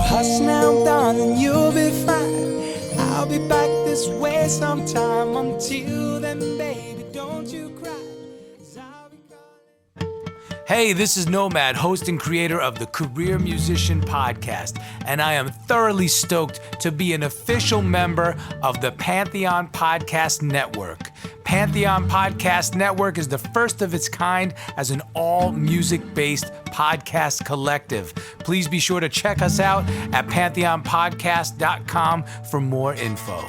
Hush now, darling, you'll be fine. I'll be back this way sometime. Until then, baby, don't you cry. Hey, this is Nomad, host and creator of the Career Musician Podcast, and I am thoroughly stoked to be an official member of the Pantheon Podcast Network. Pantheon Podcast Network is the first of its kind as an all-music-based podcast collective. Please be sure to check us out at pantheonpodcast.com for more info.